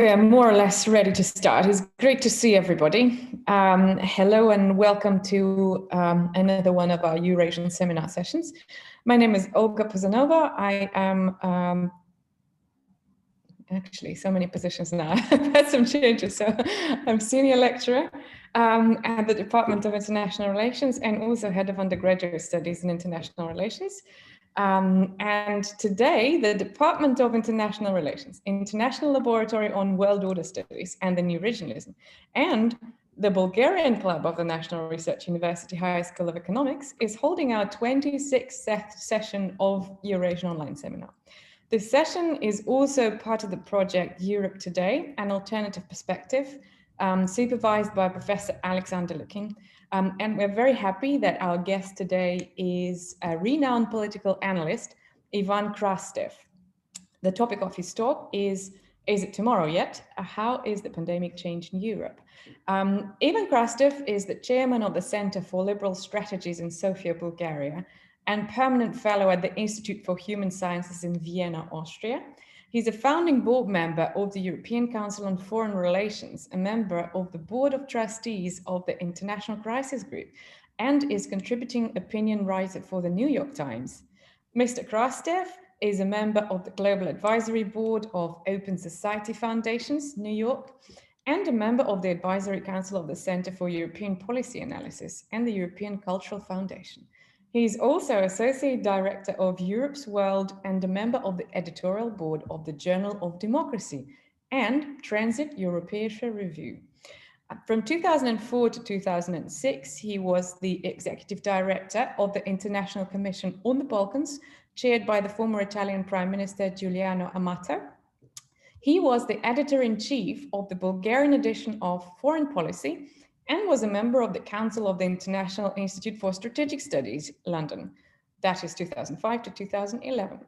we are more or less ready to start. It's great to see everybody. Hello and welcome to another one of our Eurasian seminar sessions. My name is Olga Puzanova. I am actually so many positions now. I've had some changes. So I'm senior lecturer at the Department of International Relations and also head of undergraduate studies in international relations. And today, the Department of International Relations, International Laboratory on World Order Studies and the New Regionalism, and the Bulgarian Club of the National Research University Higher School of Economics is holding our 26th session of Eurasian Online Seminar. This session is also part of the project Europe Today, an alternative perspective, supervised by Professor Alexander Lukin. And we're very happy that our guest today is a renowned political analyst, Ivan Krastev. The topic of his talk is it tomorrow yet? How is the pandemic changing Europe? Ivan Krastev is the chairman of the Center for Liberal Strategies in Sofia, Bulgaria, and permanent fellow at the Institute for Human Sciences in Vienna, Austria. He's a founding board member of the European Council on Foreign Relations, a member of the Board of Trustees of the International Crisis Group, and is contributing opinion writer for the New York Times. Mr. Krastev is a member of the Global Advisory Board of Open Society Foundations, New York, and a member of the Advisory Council of the Center for European Policy Analysis and the European Cultural Foundation. He is also Associate Director of Europe's World and a member of the editorial board of the Journal of Democracy and Transit Europäische Review. From 2004 to 2006, he was the Executive Director of the International Commission on the Balkans, chaired by the former Italian Prime Minister Giuliano Amato. He was the Editor-in-Chief of the Bulgarian edition of Foreign Policy and was a member of the Council of the International Institute for Strategic Studies, London. That is 2005 to 2011.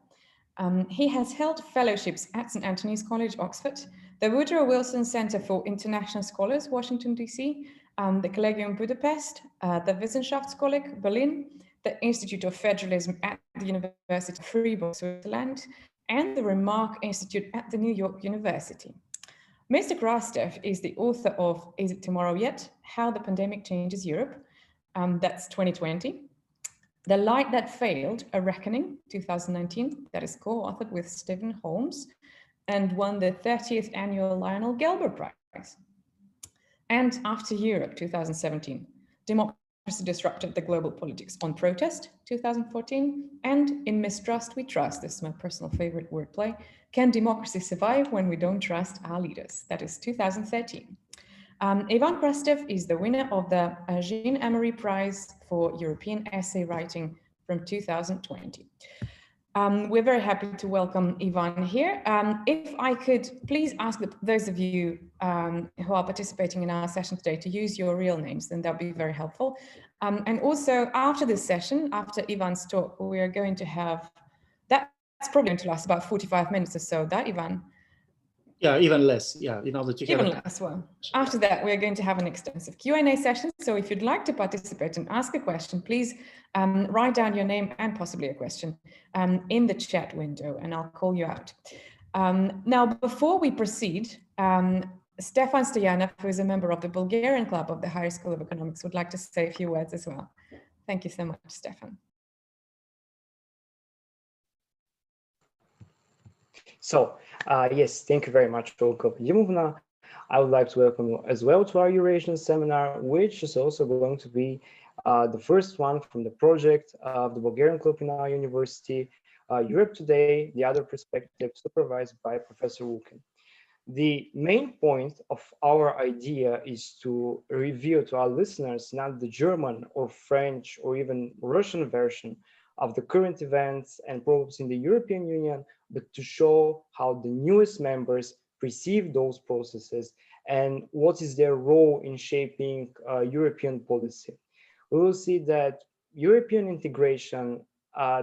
He has held fellowships at St. Antony's College, Oxford, the Woodrow Wilson Center for International Scholars, Washington, D.C., the Collegium Budapest, the Wissenschaftskolleg, Berlin, the Institute of Federalism at the University of Freiburg, Switzerland, and the Remark Institute at the New York University. Mr. Krastev is the author of Is It Tomorrow Yet? How the Pandemic Changes Europe. That's 2020. The Light That Failed, A Reckoning, 2019. That is co-authored with Stephen Holmes and won the 30th annual Lionel Gelber Prize. And After Europe, 2017. Democracy Disrupted the Global Politics on Protest, 2014. And In Mistrust We Trust, this is my personal favorite wordplay. Can democracy survive when we don't trust our leaders? That is 2013. Ivan Krastev is the winner of the Jean Emery Prize for European Essay Writing from 2020. We're very happy to welcome Ivan here. If I could please ask those of you who are participating in our session today to use your real names, then that would be very helpful. And also after this session, after Ivan's talk, we are going to have, that's probably going to last about 45 minutes or so, that Ivan? Yeah, even less, yeah, in order to even less. Well, after that, we're going to have an extensive Q&A session. So if you'd like to participate and ask a question, please write down your name and possibly a question in the chat window, and I'll call you out. Now, before we proceed, Stefan Stoyanov, who is a member of the Bulgarian Club of the Higher School of Economics, would like to say a few words as well. Thank you so much, Stefan. So, yes, thank you very much, Olga Vladimirovna. I would like to welcome you as well to our Eurasian seminar, which is also going to be the first one from the project of the Bulgarian Club in our university, Europe Today, the Other Perspective, supervised by Professor Lukin. The main point of our idea is to reveal to our listeners not the German or French or even Russian version of the current events and problems in the European Union, but to show how the newest members perceive those processes and what is their role in shaping European policy. We will see that European integration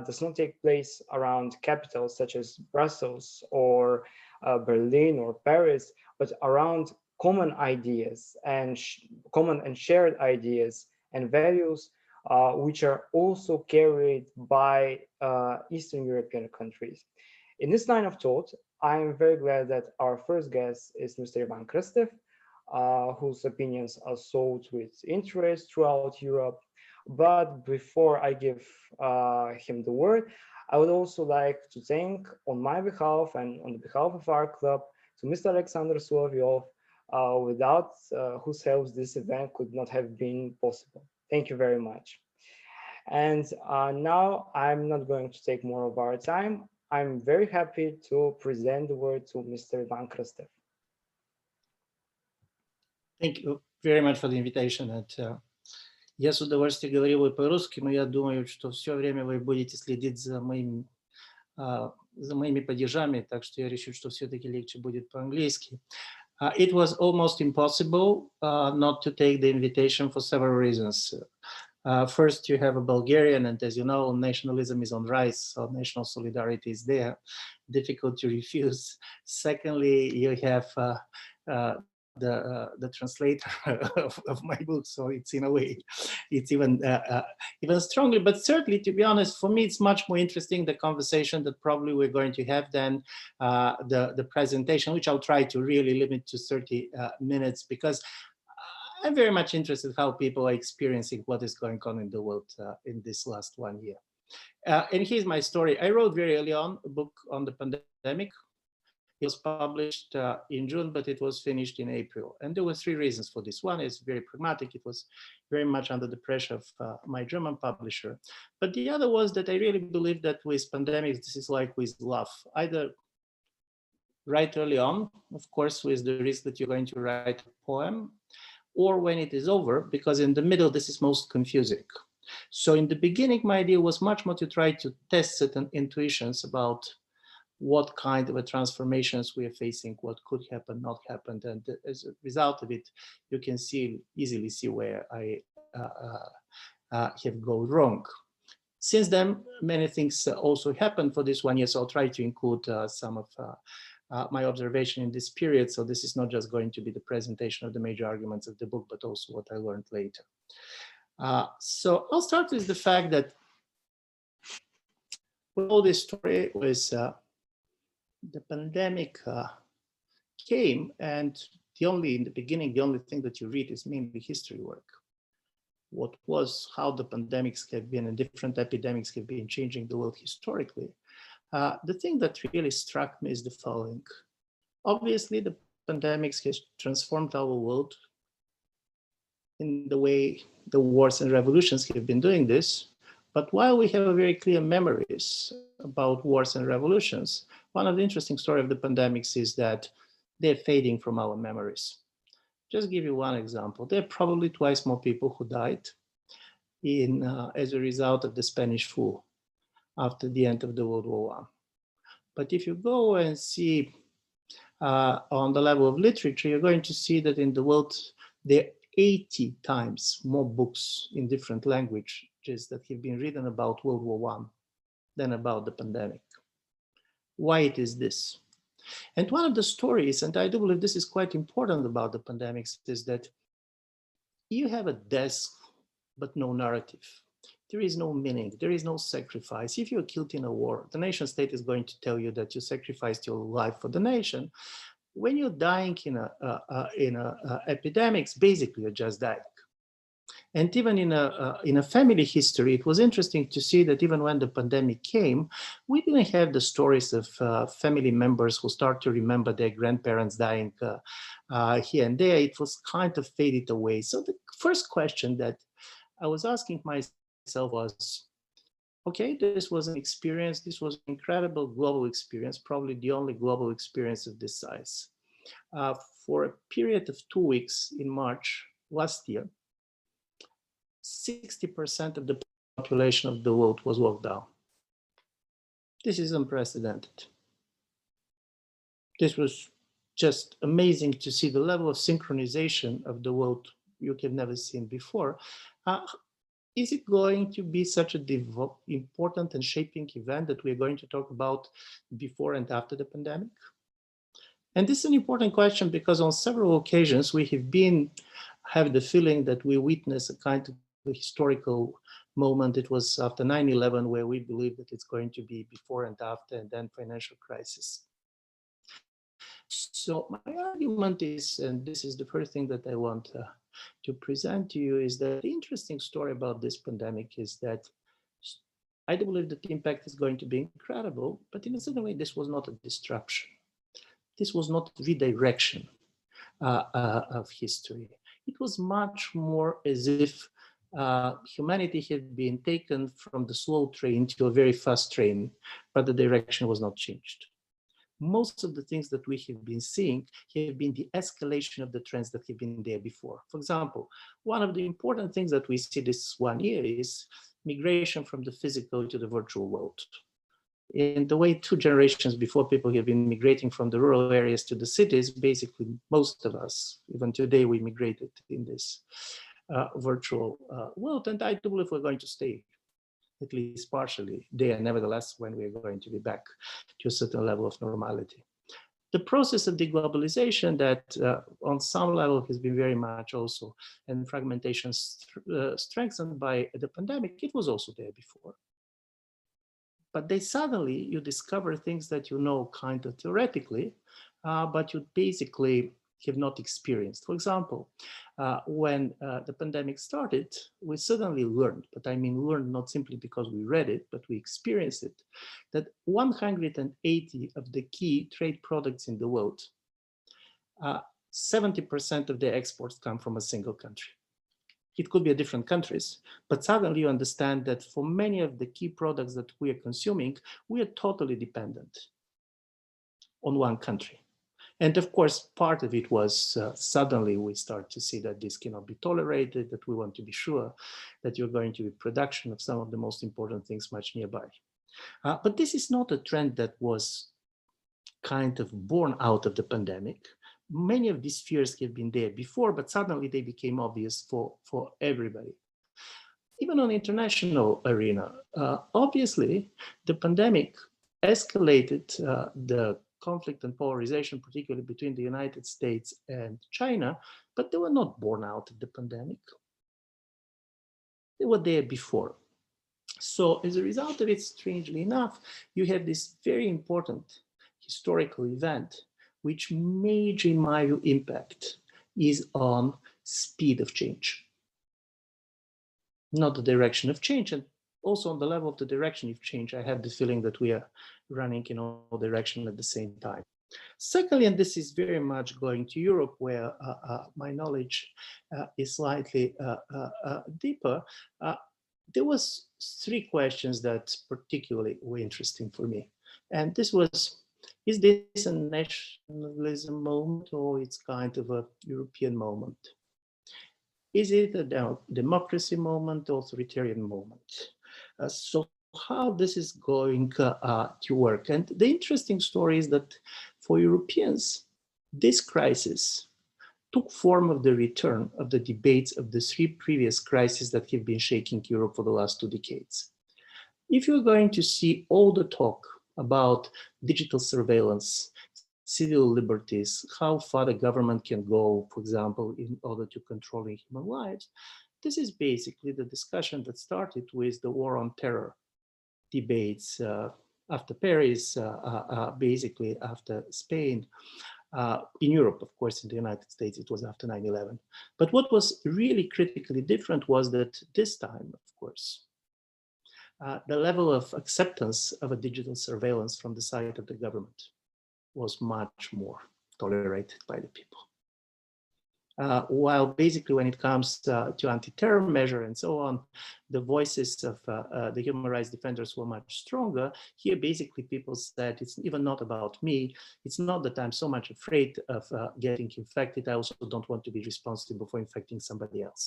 does not take place around capitals such as Brussels or Berlin or Paris, but around common ideas and common and shared ideas and values which are also carried by Eastern European countries. In this line of thought, I am very glad that our first guest is Mr. Ivan Krastev, whose opinions are sought with interest throughout Europe. But before I give him the word, I would also like to thank on my behalf and on behalf of our club to Mr. Alexander Solovyov, without whose help this event could not have been possible. Thank you very much. And now I'm not going to take more of our time. I'm very happy to present the word to Mr. Ivan Krastev. Thank you very much for the invitation. Я с удовольствием говорил и по-русски, но я думаю, что все время вы будете следить за моими падежами, так что я решил, что все-таки легче будет по-английски. It was almost impossible not to take the invitation for several reasons. First, you have a Bulgarian, and as you know, nationalism is on rise, so national solidarity is there, difficult to refuse. Secondly, you have the translator of my book, so it's in a way, it's even strongly. But certainly, to be honest, for me, it's much more interesting the conversation that probably we're going to have than the presentation, which I'll try to really limit to 30 minutes, because I'm very much interested in how people are experiencing what is going on in the world in this last 1 year. And here's my story. I wrote very early on a book on the pandemic. It was published in June, but it was finished in April. And there were 3 reasons for this. One is very pragmatic. It was very much under the pressure of my German publisher. But the other was that I really believe that with pandemics, this is like with love. Either write early on, of course, with the risk that you're going to write a poem, or when it is over, because in the middle, this is most confusing. So in the beginning, my idea was much more to try to test certain intuitions about what kind of a transformations we are facing, what could happen, not happen. And as a result of it, you can easily see where I have gone wrong. Since then, many things also happened for this 1 year, so I'll try to include some of my observation in this period. So this is not just going to be the presentation of the major arguments of the book, but also what I learned later. So I'll start with the fact that all this story was the pandemic came, and in the beginning, the only thing that you read is mainly history work. How the pandemics have been and different epidemics have been changing the world historically. The thing that really struck me is the following. Obviously, the pandemics has transformed our world in the way the wars and revolutions have been doing this. But while we have very clear memories about wars and revolutions, one of the interesting stories of the pandemics is that they're fading from our memories. Just give you one example. There are probably twice more people who died as a result of the Spanish flu after the end of the World War I. But if you go and see on the level of literature, you're going to see that in the world, there are 80 times more books in different languages that have been written about World War I than about the pandemic. Why it is this? And one of the stories, and I do believe this is quite important about the pandemics, is that you have a death, but no narrative. There is no meaning, there is no sacrifice. If you're killed in a war, the nation state is going to tell you that you sacrificed your life for the nation. When you're dying in epidemics, basically you're just dying. And even in a family history, it was interesting to see that even when the pandemic came, we didn't have the stories of family members who start to remember their grandparents dying here and there. It was kind of faded away. So the first question that I was asking myself was, okay, this was an experience. This was an incredible global experience, probably the only global experience of this size. For a period of 2 weeks in March last year, 60% of the population of the world was locked down. This is unprecedented. This was just amazing to see the level of synchronization of the world you have never seen before. Is it going to be such an important and shaping event that we're going to talk about before and after the pandemic? And this is an important question because on several occasions we have the feeling that we witness a kind of historical moment. It was after 9/11 where we believe that it's going to be before and after, and then financial crisis. So my argument is, and this is the first thing that I want to present to you, is that the interesting story about this pandemic is that I do believe that the impact is going to be incredible, but in a certain way, this was not a disruption. This was not redirection of history. It was much more as if humanity had been taken from the slow train to a very fast train, but the direction was not changed. Most of the things that we have been seeing have been the escalation of the trends that have been there before. For example, one of the important things that we see this 1 year is migration from the physical to the virtual world. In the way 2 generations before, people have been migrating from the rural areas to the cities, basically most of us, even today, we migrated in this virtual world. And I do believe we're going to stay at least partially there, nevertheless, when we're going to be back to a certain level of normality. The process of deglobalization that on some level has been very much also, and fragmentation strengthened by the pandemic, it was also there before. But then suddenly you discover things that you know kind of theoretically, but you basically have not experienced. For example, when the pandemic started, we suddenly learned, but I mean learned not simply because we read it, but we experienced it, that 180 of the key trade products in the world, 70% of their exports come from a single country. It could be different countries, but suddenly you understand that for many of the key products that we are consuming, we are totally dependent on one country. And of course, part of it was suddenly we start to see that this cannot be tolerated, that we want to be sure that you're going to be production of some of the most important things much nearby. But this is not a trend that was kind of born out of the pandemic. Many of these fears have been there before, but suddenly they became obvious for everybody. Even on the international arena, obviously, the pandemic escalated the conflict and polarization, particularly between the United States and China, but they were not born out of the pandemic. They were there before. So as a result of it, strangely enough, you have this very important historical event, which major, in my view, impact is on speed of change, not the direction of change. And also on the level of the direction of change, I have the feeling that we are running in all directions at the same time. Secondly, and this is very much going to Europe, where my knowledge is slightly deeper, there was 3 questions that particularly were interesting for me. And this was, is this a nationalism moment or it's kind of a European moment? Is it a democracy moment or authoritarian moment? So how this is going to work. And the interesting story is that for Europeans, this crisis took form of the return of the debates of the 3 previous crises that have been shaking Europe for the last 2 decades. If you're going to see all the talk about digital surveillance, civil liberties, how far the government can go, for example, in order to controlling human lives, this is basically the discussion that started with the war on terror debates after Paris, basically after Spain. In Europe, of course, in the United States, it was after 9/11. But what was really critically different was that this time, of course, the level of acceptance of a digital surveillance from the side of the government was much more tolerated by the people. While basically when it comes to anti-terror measure and so on, the voices of the human rights defenders were much stronger. Here, basically people said, it's even not about me. It's not that I'm so much afraid of getting infected. I also don't want to be responsible for infecting somebody else.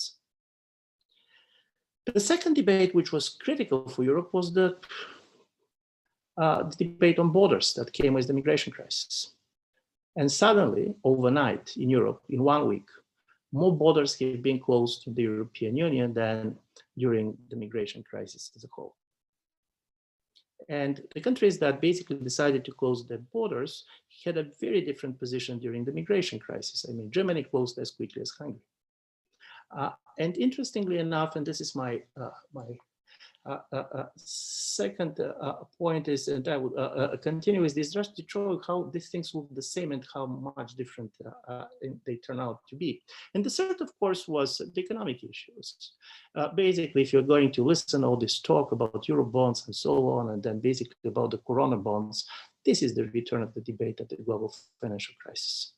The second debate, which was critical for Europe, was the debate on borders that came with the migration crisis. And suddenly, overnight in Europe, in 1 week, more borders have been closed in the European Union than during the migration crisis as a whole. And the countries that basically decided to close their borders had a very different position during the migration crisis. I mean, Germany closed as quickly as Hungary. And interestingly enough, and this is my Second point is, and I would continue with this, just to show how these things look the same and how much different they turn out to be. And the third, of course, was the economic issues. Basically, if you're going to listen all this talk about Euro bonds and so on, and then basically about the Corona bonds, this is the return of the debate at the global financial crisis.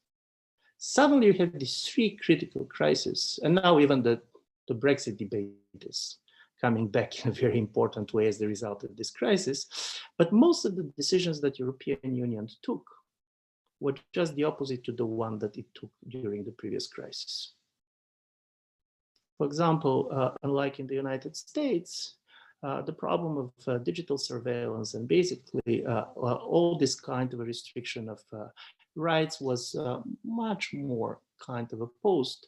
Suddenly you have these three critical crises, and now even the Brexit debate is coming back in a very important way as the result of this crisis. But most of the decisions that European Union took were just the opposite to the one that it took during the previous crisis. For example, unlike in the United States, the problem of digital surveillance and basically all this kind of a restriction of rights was much more kind of opposed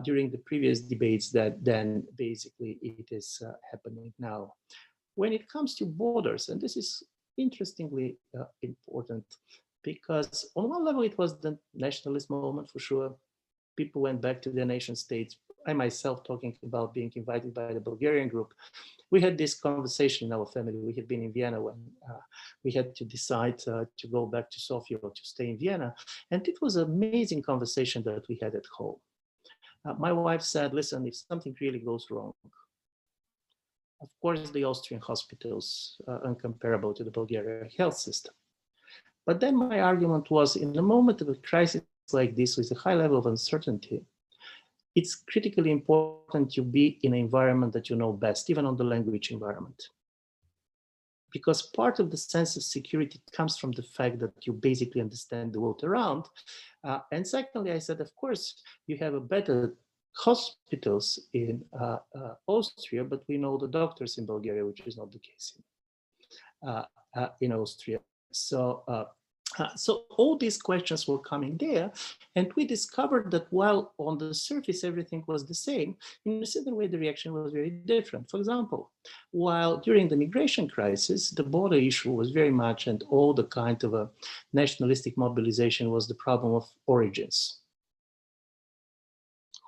during the previous debates that then basically it is happening now. When it comes to borders, and this is interestingly important, because on one level it was the nationalist moment for sure. People went back to their nation states. I myself, talking about being invited by the Bulgarian group, we had this conversation in our family. We had been in Vienna when we had to decide to go back to Sofia or to stay in Vienna. And it was an amazing conversation that we had at home. My wife said, listen, if something really goes wrong, of course, the Austrian hospitals are incomparable to the Bulgarian health system. But then my argument was, in a moment of a crisis like this with a high level of uncertainty, it's critically important to be in an environment that you know best, even on the language environment. Because part of the sense of security comes from the fact that you basically understand the world around. And secondly, I said, of course, you have a better hospitals in Austria, but we know the doctors in Bulgaria, which is not the case in Austria. So all these questions were coming there, and we discovered that while on the surface everything was the same, in a certain way the reaction was very different. For example, while during the migration crisis, the border issue was very much, and all the kind of a nationalistic mobilization was the problem of origins.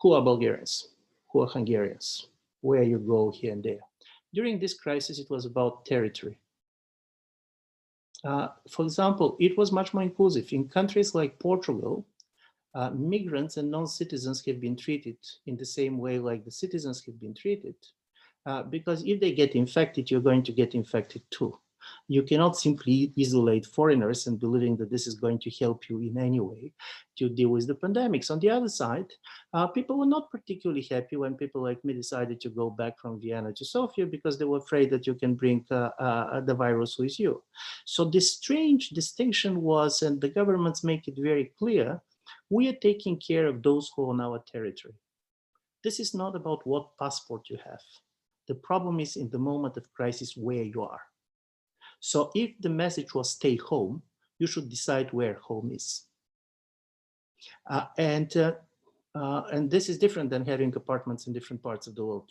Who are Bulgarians? Who are Hungarians? Where you go here and there. During this crisis, it was about territory. For example, it was much more inclusive. In countries like Portugal, migrants and non-citizens have been treated in the same way like the citizens have been treated. Because if they get infected, you're going to get infected too. You cannot simply isolate foreigners and believing that this is going to help you in any way to deal with the pandemics. On the other side, people were not particularly happy when people like me decided to go back from Vienna to Sofia because they were afraid that you can bring the virus with you. So this strange distinction was, and the governments make it very clear, we are taking care of those who are on our territory. This is not about what passport you have. The problem is in the moment of crisis where you are. So if the message was stay home, you should decide where home is. And this is different than having apartments in different parts of the world.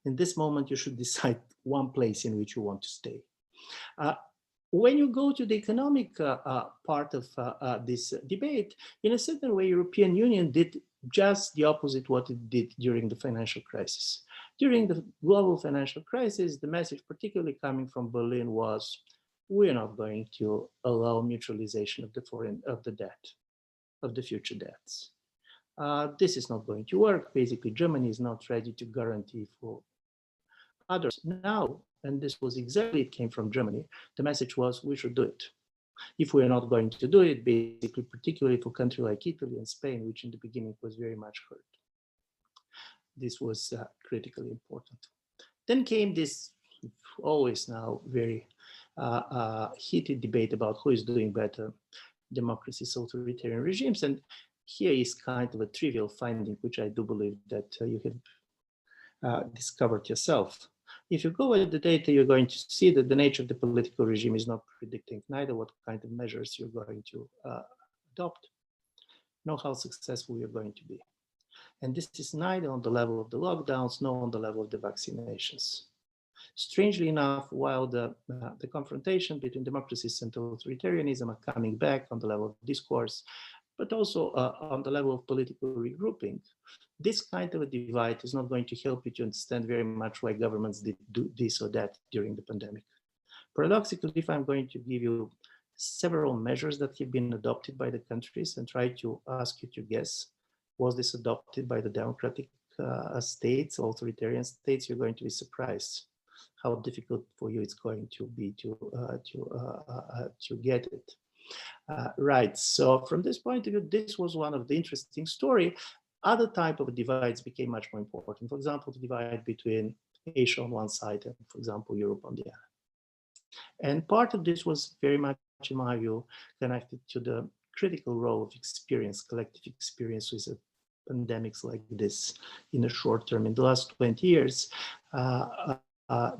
In this moment, you should decide one place in which you want to stay. When you go to the economic part of this debate, in a certain way, European Union did just the opposite what it did during the financial crisis. During the global financial crisis, the message particularly coming from Berlin was, we're not going to allow mutualization of the debt, of the future debts. This is not going to work. Basically, Germany is not ready to guarantee for others. Now, and this was exactly, it came from Germany, the message was we should do it. If we're not going to do it, basically, particularly for a country like Italy and Spain, which in the beginning was very much hurt. This was critically important. Then came this always now very heated debate about who is doing better, democracies, authoritarian regimes. And here is kind of a trivial finding, which I do believe that you have discovered yourself. If you go at the data, you're going to see that the nature of the political regime is not predicting neither what kind of measures you're going to adopt, nor how successful you're going to be. And this is neither on the level of the lockdowns, nor on the level of the vaccinations. Strangely enough, while the confrontation between democracies and authoritarianism are coming back on the level of discourse, but also on the level of political regrouping. This kind of a divide is not going to help you to understand very much why governments did do this or that during the pandemic. Paradoxically, if I'm going to give you several measures that have been adopted by the countries and try to ask you to guess, was this adopted by the democratic states, authoritarian states, you're going to be surprised how difficult for you it's going to be to get it. Right, so from this point of view, this was one of the interesting story. Other type of divides became much more important. For example, the divide between Asia on one side and, for example, Europe on the other. And part of this was very much, in my view, connected to the critical role of experience, collective experience with pandemics like this in the short term. In the last 20 years, the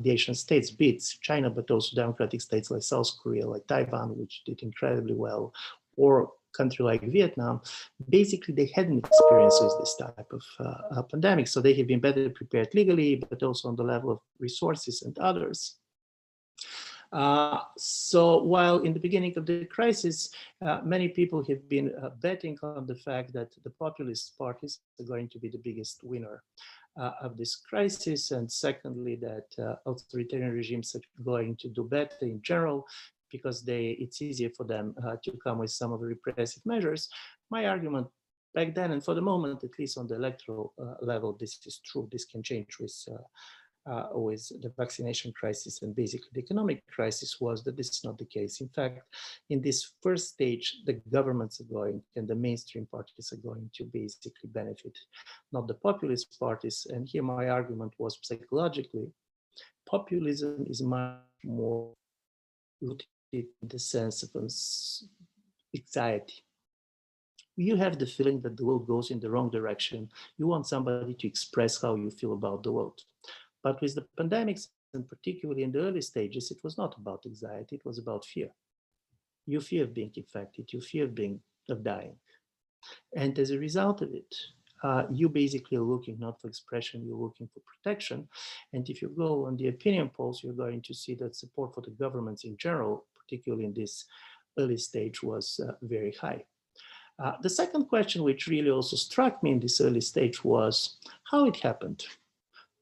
Asian states, be it China, but also democratic states like South Korea, like Taiwan, which did incredibly well, or a country like Vietnam, basically they hadn't experienced with this type of pandemic. So they have been better prepared legally, but also on the level of resources and others. So while in the beginning of the crisis, many people have been betting on the fact that the populist parties are going to be the biggest winner of this crisis, and secondly, that authoritarian regimes are going to do better in general because it's easier for them to come with some of the repressive measures. My argument back then, and for the moment, at least on the electoral level, this is true. This can change with the vaccination crisis and basically the economic crisis, was that this is not the case. In fact, in this first stage, the governments are going and the mainstream parties are going to basically benefit, not the populist parties. And here my argument was psychologically, populism is much more rooted in the sense of anxiety. You have the feeling that the world goes in the wrong direction. You want somebody to express how you feel about the world. But with the pandemics, and particularly in the early stages, it was not about anxiety, it was about fear. You fear of being infected, you fear of dying. And as a result of it, you basically are looking not for expression, you're looking for protection. And if you go on the opinion polls, you're going to see that support for the governments in general, particularly in this early stage, was very high. The second question, which really also struck me in this early stage, was how it happened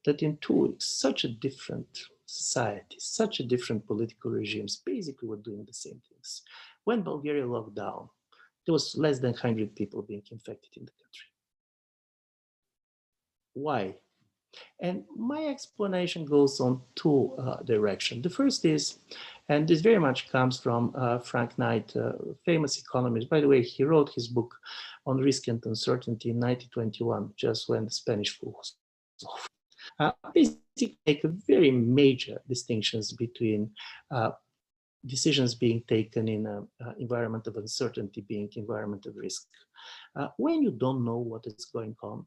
that in 2 weeks, such a different society, such a different political regimes basically were doing the same things. When Bulgaria locked down, there was less than 100 people being infected in the country. Why? And my explanation goes on two directions. The first is, and this very much comes from Frank Knight, famous economist. By the way, he wrote his book on risk and uncertainty in 1921, just when the Spanish flu was over. Basically make a very major distinctions between decisions being taken in an environment of uncertainty being environment of risk. When you don't know what is going on,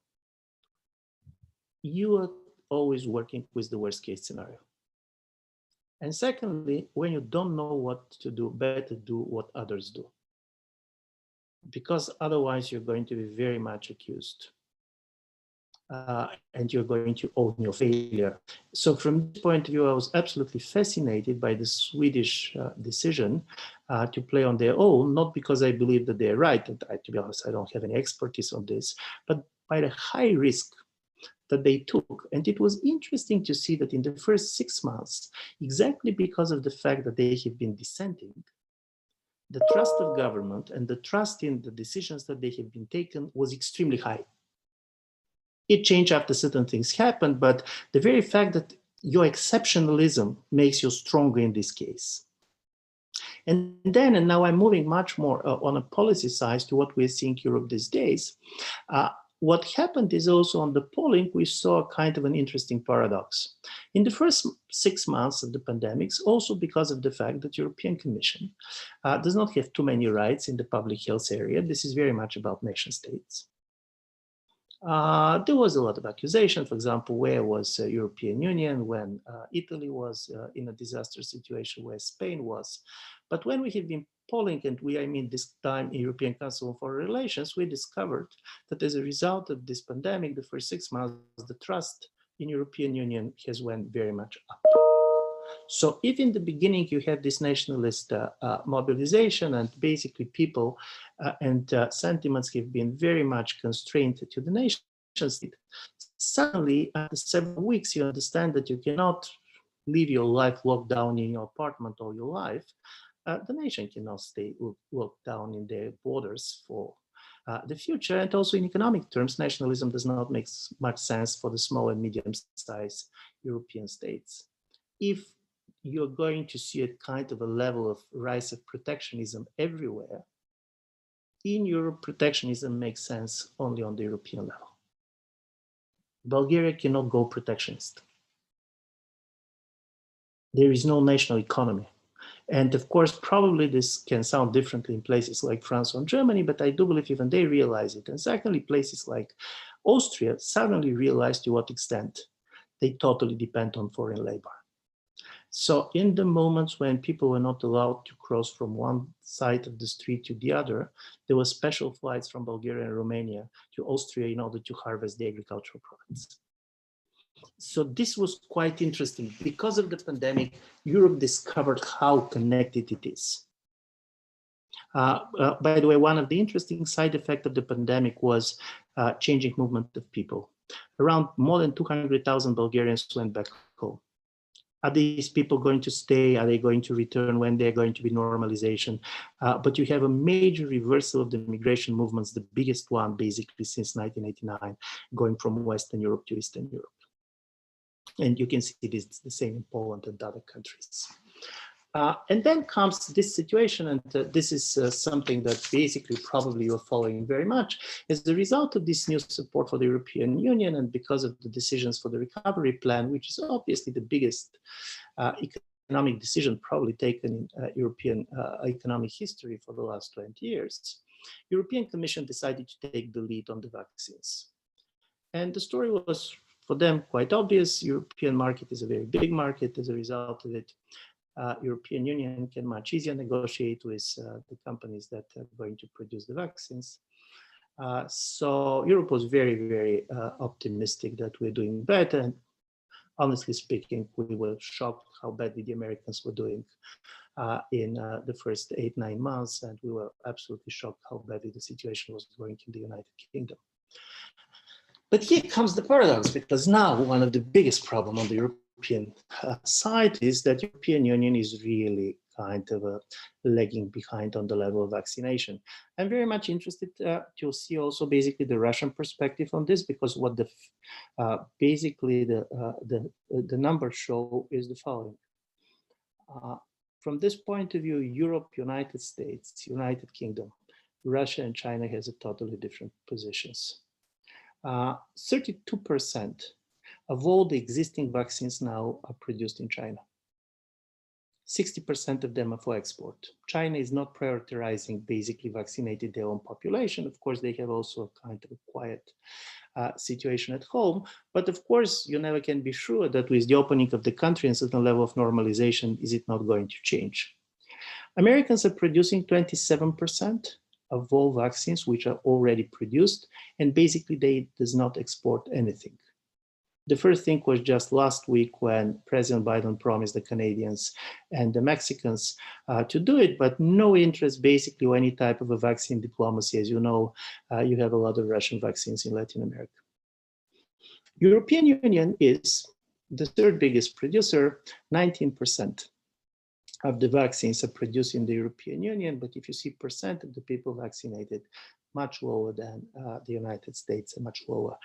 you are always working with the worst case scenario. And secondly, when you don't know what to do, better do what others do. Because otherwise you're going to be very much accused. And you're going to own your failure. So from this point of view, I was absolutely fascinated by the Swedish decision to play on their own, not because I believe that they're right, and to be honest, I don't have any expertise on this, but by the high risk that they took. And it was interesting to see that in the first 6 months, exactly because of the fact that they have been dissenting, the trust of government and the trust in the decisions that they have been taken was extremely high. It changed after certain things happened, but the very fact that your exceptionalism makes you stronger in this case. And then, and now I'm moving much more on a policy side to what we're seeing in Europe these days. What happened is also on the polling, we saw kind of an interesting paradox. In the first 6 months of the pandemics, also because of the fact that European Commission does not have too many rights in the public health area. This is very much about nation states. There was a lot of accusation, for example, where was European Union when Italy was in a disaster situation, where Spain was. But when we have been polling, and I mean this time in European Council on Foreign Relations, we discovered that as a result of this pandemic, the first 6 months, the trust in European Union has went very much up. So if in the beginning you have this nationalist mobilization and basically people and sentiments have been very much constrained to the nation state, suddenly after several weeks you understand that you cannot live your life locked down in your apartment all your life. The nation cannot stay locked down in their borders for the future. And also in economic terms, nationalism does not make much sense for the small and medium-sized European states. If you're going to see a kind of a level of rise of protectionism everywhere, in Europe, protectionism makes sense only on the European level. Bulgaria cannot go protectionist. There is no national economy. And of course, probably this can sound differently in places like France or Germany, but I do believe even they realize it. And secondly, places like Austria suddenly realized to what extent they totally depend on foreign labor. So in the moments when people were not allowed to cross from one side of the street to the other, there were special flights from Bulgaria and Romania to Austria in order to harvest the agricultural products. So this was quite interesting. Because of the pandemic, Europe discovered how connected it is. By the way, one of the interesting side effects of the pandemic was changing movement of people. Around more than 200,000 Bulgarians went back home. Are these people going to stay? Are they going to return? When they're going to be normalization? But you have a major reversal of the migration movements, the biggest one basically since 1989, going from Western Europe to Eastern Europe. And you can see this the same in Poland and other countries. And then comes this situation, and this is something that basically probably you're following very much. As a result of this new support for the European Union and because of the decisions for the recovery plan, which is obviously the biggest economic decision probably taken in European economic history for the last 20 years, European Commission decided to take the lead on the vaccines. And the story was, for them, quite obvious. European market is a very big market. As a result of it, European Union can much easier negotiate with the companies that are going to produce the vaccines. So Europe was very, very optimistic that we're doing better. And honestly speaking, we were shocked how badly the Americans were doing in the first 8-9 months. And we were absolutely shocked how badly the situation was going in the United Kingdom. But here comes the paradox, because now one of the biggest problems on the European side is that European Union is really kind of lagging behind on the level of vaccination. I'm very much interested to see also basically the Russian perspective on this, because what the basically the numbers show is the following. From this point of view, Europe, United States, United Kingdom, Russia and China has a totally different positions. 32% of all the existing vaccines now are produced in China. 60% of them are for export. China is not prioritizing basically vaccinating their own population. Of course, they have also a kind of a quiet situation at home. But of course, you never can be sure that with the opening of the country and certain level of normalization, is it not going to change? Americans are producing 27% of all vaccines which are already produced, and basically they does not export anything. The first thing was just last week when President Biden promised the Canadians and the Mexicans to do it, but no interest basically or any type of a vaccine diplomacy. As you know, you have a lot of Russian vaccines in Latin America. European Union is the third biggest producer, 19%. Of the vaccines are produced in the European Union, but if you see percent of the people vaccinated, much lower than the United States and much lower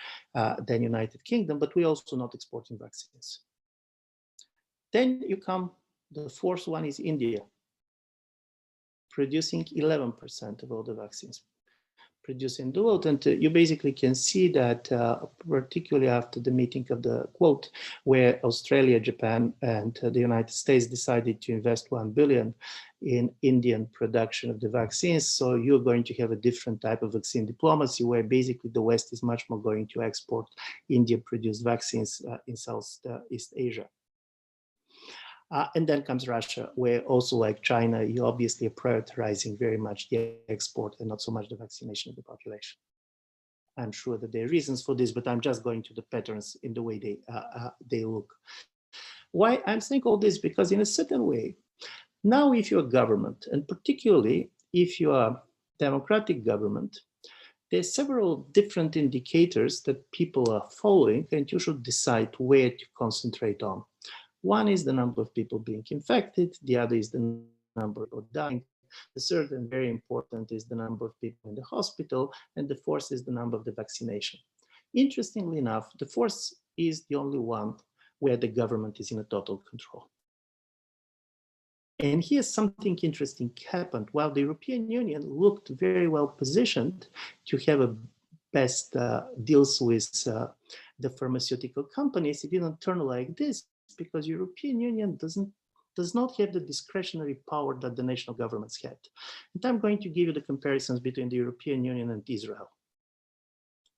than United Kingdom, but we're also not exporting vaccines. Then you come, the fourth one is India, producing 11% of all the vaccines produced in the world. And you basically can see that particularly after the meeting of the Quote, where Australia, Japan, and the United States decided to invest $1 billion in Indian production of the vaccines. So you're going to have a different type of vaccine diplomacy, where basically the West is much more going to export India-produced vaccines in Southeast Asia. And then comes Russia, where also like China, you obviously are prioritizing very much the export and not so much the vaccination of the population. I'm sure that there are reasons for this, but I'm just going to the patterns in the way they look. Why I'm saying all this? Because in a certain way, now if you're a government, and particularly if you are a democratic government, there's several different indicators that people are following, and you should decide where to concentrate on. One is the number of people being infected, the other is the number of people dying, the third and very important is the number of people in the hospital, and the fourth is the number of the vaccination. Interestingly enough, the fourth is the only one where the government is in a total control. And here something interesting happened. While the European Union looked very well positioned to have a best deals with the pharmaceutical companies, it didn't turn like this because European Union does not have the discretionary power that the national governments had. And I'm going to give you the comparisons between the European Union and Israel,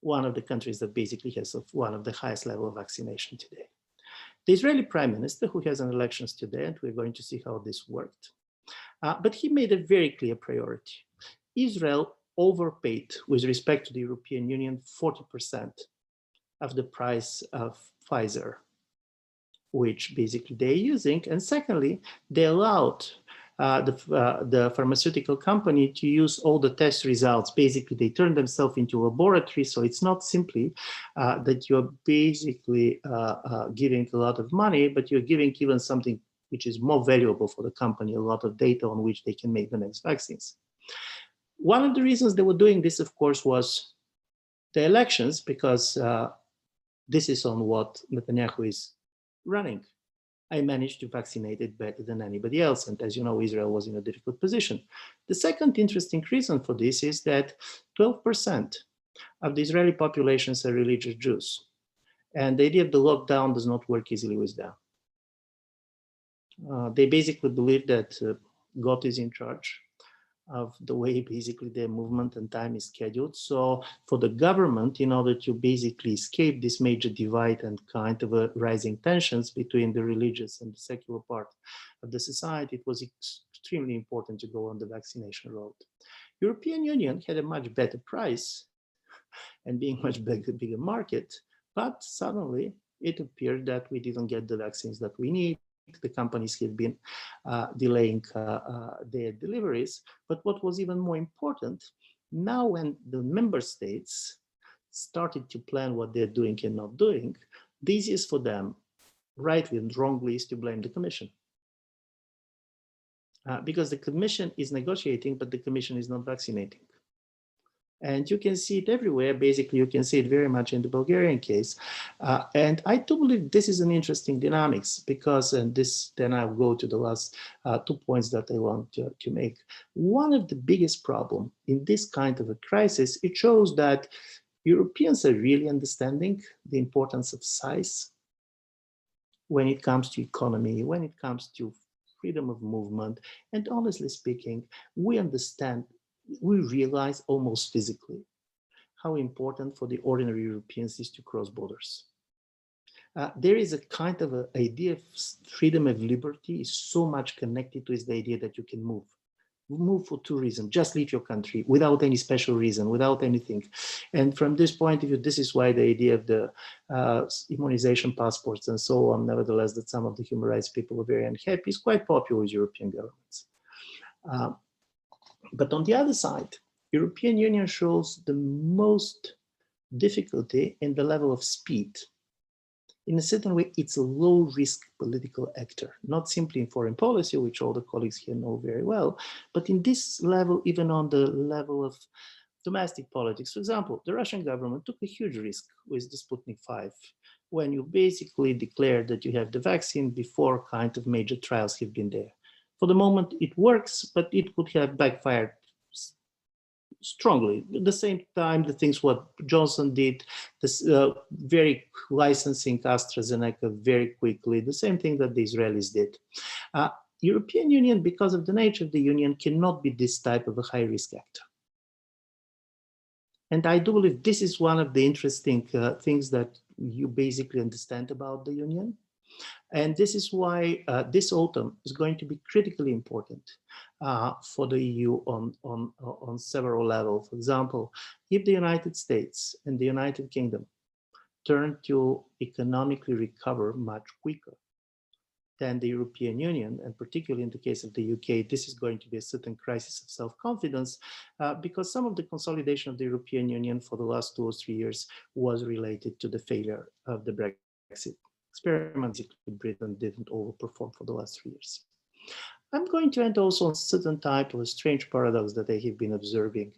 one of the countries that basically has one of the highest level of vaccination today. The Israeli prime minister, who has an elections today, and we're going to see how this worked, but he made a very clear priority. Israel overpaid with respect to the European Union 40% of the price of Pfizer, which basically they're using. And secondly, they allowed the pharmaceutical company to use all the test results. Basically, they turn themselves into a laboratory. So it's not simply that you're basically giving a lot of money, but you're giving even something which is more valuable for the company, a lot of data on which they can make the next vaccines. One of the reasons they were doing this, of course, was the elections, because this is on what Netanyahu is running. I managed to vaccinate it better than anybody else. And as you know, Israel was in a difficult position. The second interesting reason for this is that 12% of the Israeli populations are religious Jews. And the idea of the lockdown does not work easily with them. They basically believe that God is in charge of the way basically their movement and time is scheduled. So for the government, in order to basically escape this major divide and kind of a rising tensions between the religious and the secular part of the society, it was extremely important to go on the vaccination road. European Union had a much better price and being much bigger market, but suddenly it appeared that we didn't get the vaccines that we need. The companies have been delaying their deliveries. But what was even more important, now when the member states started to plan what they're doing and not doing, the easiest for them, rightly and wrongly, is to blame the Commission. Because the Commission is negotiating, but the Commission is not vaccinating. And you can see it everywhere. Basically, you can see it very much in the Bulgarian case. And I do believe this is an interesting dynamics because, and this, then I'll go to the last 2 points that I want to make. One of the biggest problem in this kind of a crisis, it shows that Europeans are really understanding the importance of size when it comes to economy, when it comes to freedom of movement. And honestly speaking, we understand, we realize almost physically how important for the ordinary Europeans is to cross borders. There is a kind of an idea of freedom of liberty is so much connected to the idea that you can move. Move for 2 reasons, just leave your country without any special reason, without anything. And from this point of view, this is why the idea of the immunization passports and so on, nevertheless, that some of the human rights people are very unhappy, is quite popular with European governments. But on the other side, European Union shows the most difficulty in the level of speed. In a certain way, it's a low-risk political actor, not simply in foreign policy, which all the colleagues here know very well, but in this level, even on the level of domestic politics. For example, the Russian government took a huge risk with the Sputnik 5, when you basically declared that you have the vaccine before kind of major trials have been there. For the moment, it works, but it could have backfired strongly. At the same time, the things what Johnson did, this very licensing AstraZeneca very quickly, the same thing that the Israelis did. European Union, because of the nature of the Union, cannot be this type of a high-risk actor. And I do believe this is one of the interesting things that you basically understand about the Union. And this is why this autumn is going to be critically important for the EU on several levels. For example, if the United States and the United Kingdom turn to economically recover much quicker than the European Union, and particularly in the case of the UK, this is going to be a certain crisis of self-confidence because some of the consolidation of the European Union for the last 2 or 3 years was related to the failure of the Brexit experiment. Britain didn't overperform for the last 3 years. I'm going to end also on a certain type of a strange paradox that I have been observing.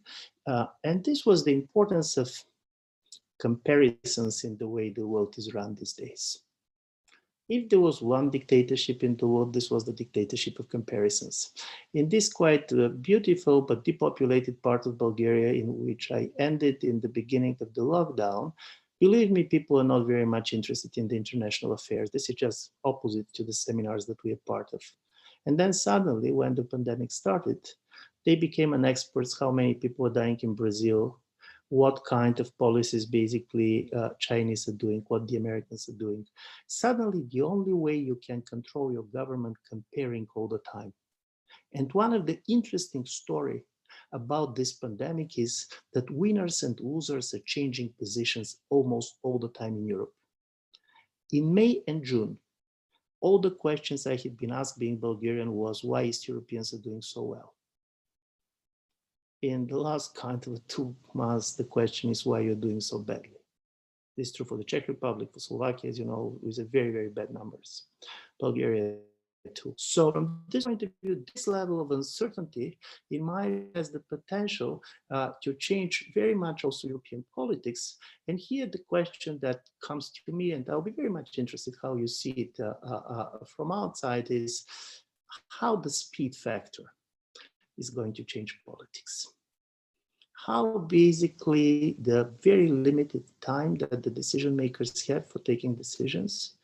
And this was the importance of comparisons in the way the world is run these days. If there was one dictatorship in the world, this was the dictatorship of comparisons. In this quite beautiful but depopulated part of Bulgaria, in which I ended in the beginning of the lockdown, believe me, people are not very much interested in the international affairs. This is just opposite to the seminars that we are part of. And then suddenly, when the pandemic started, they became an experts how many people are dying in Brazil, what kind of policies basically Chinese are doing, what the Americans are doing. Suddenly, the only way you can control your government comparing all the time. And one of the interesting story about this pandemic is that winners and losers are changing positions almost all the time in Europe. In May and June, all the questions I had been asked being Bulgarian was why East Europeans are doing so well. In the last kind of 2 months, the question is why you're doing so badly. This is true for the Czech Republic, for Slovakia, as you know, with very, very bad numbers. Bulgaria too. So from this point of view, this level of uncertainty, in my view, has the potential to change very much also European politics. And here the question that comes to me, and I'll be very much interested how you see it from outside, is how the speed factor is going to change politics. How basically the very limited time that the decision makers have for taking decisions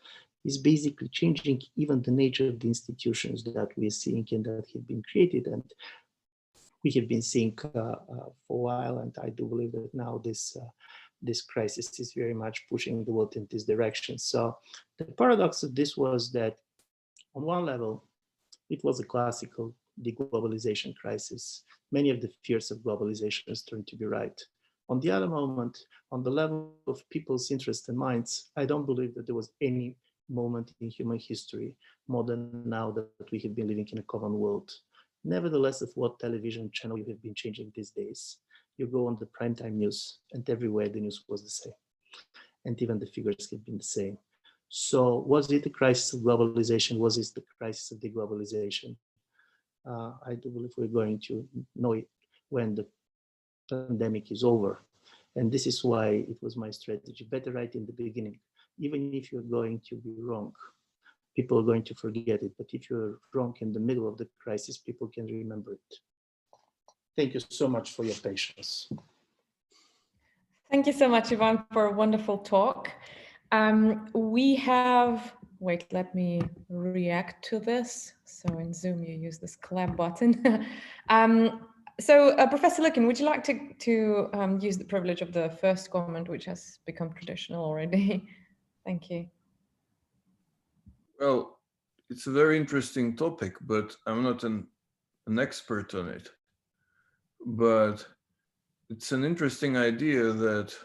is basically changing even the nature of the institutions that we're seeing and that have been created. And we have been seeing for a while, and I do believe that now this crisis is very much pushing the world in this direction. So the paradox of this was that on one level, it was a classical deglobalization crisis. Many of the fears of globalization has turned to be right. On the other moment, on the level of people's interests and minds, I don't believe that there was any moment in human history more than now that we have been living in a common world. Nevertheless, of what television channel you have been changing these days, you go on the primetime news and everywhere the news was the same. And even the figures have been the same. So was it the crisis of globalization? Was it the crisis of deglobalization? I do believe we're going to know it when the pandemic is over. And this is why it was my strategy. Better right in the beginning. Even if you're going to be wrong, people are going to forget it. But if you're wrong in the middle of the crisis, people can remember it. Thank you so much for your patience. Thank you so much, Ivan, for a wonderful talk. We have, wait, let me react to this. So in Zoom, you use this clap button. Professor Lukin, would you like to use the privilege of the first comment, which has become traditional already? Thank you. Well, it's a very interesting topic, but I'm not an expert on it. But it's an interesting idea that,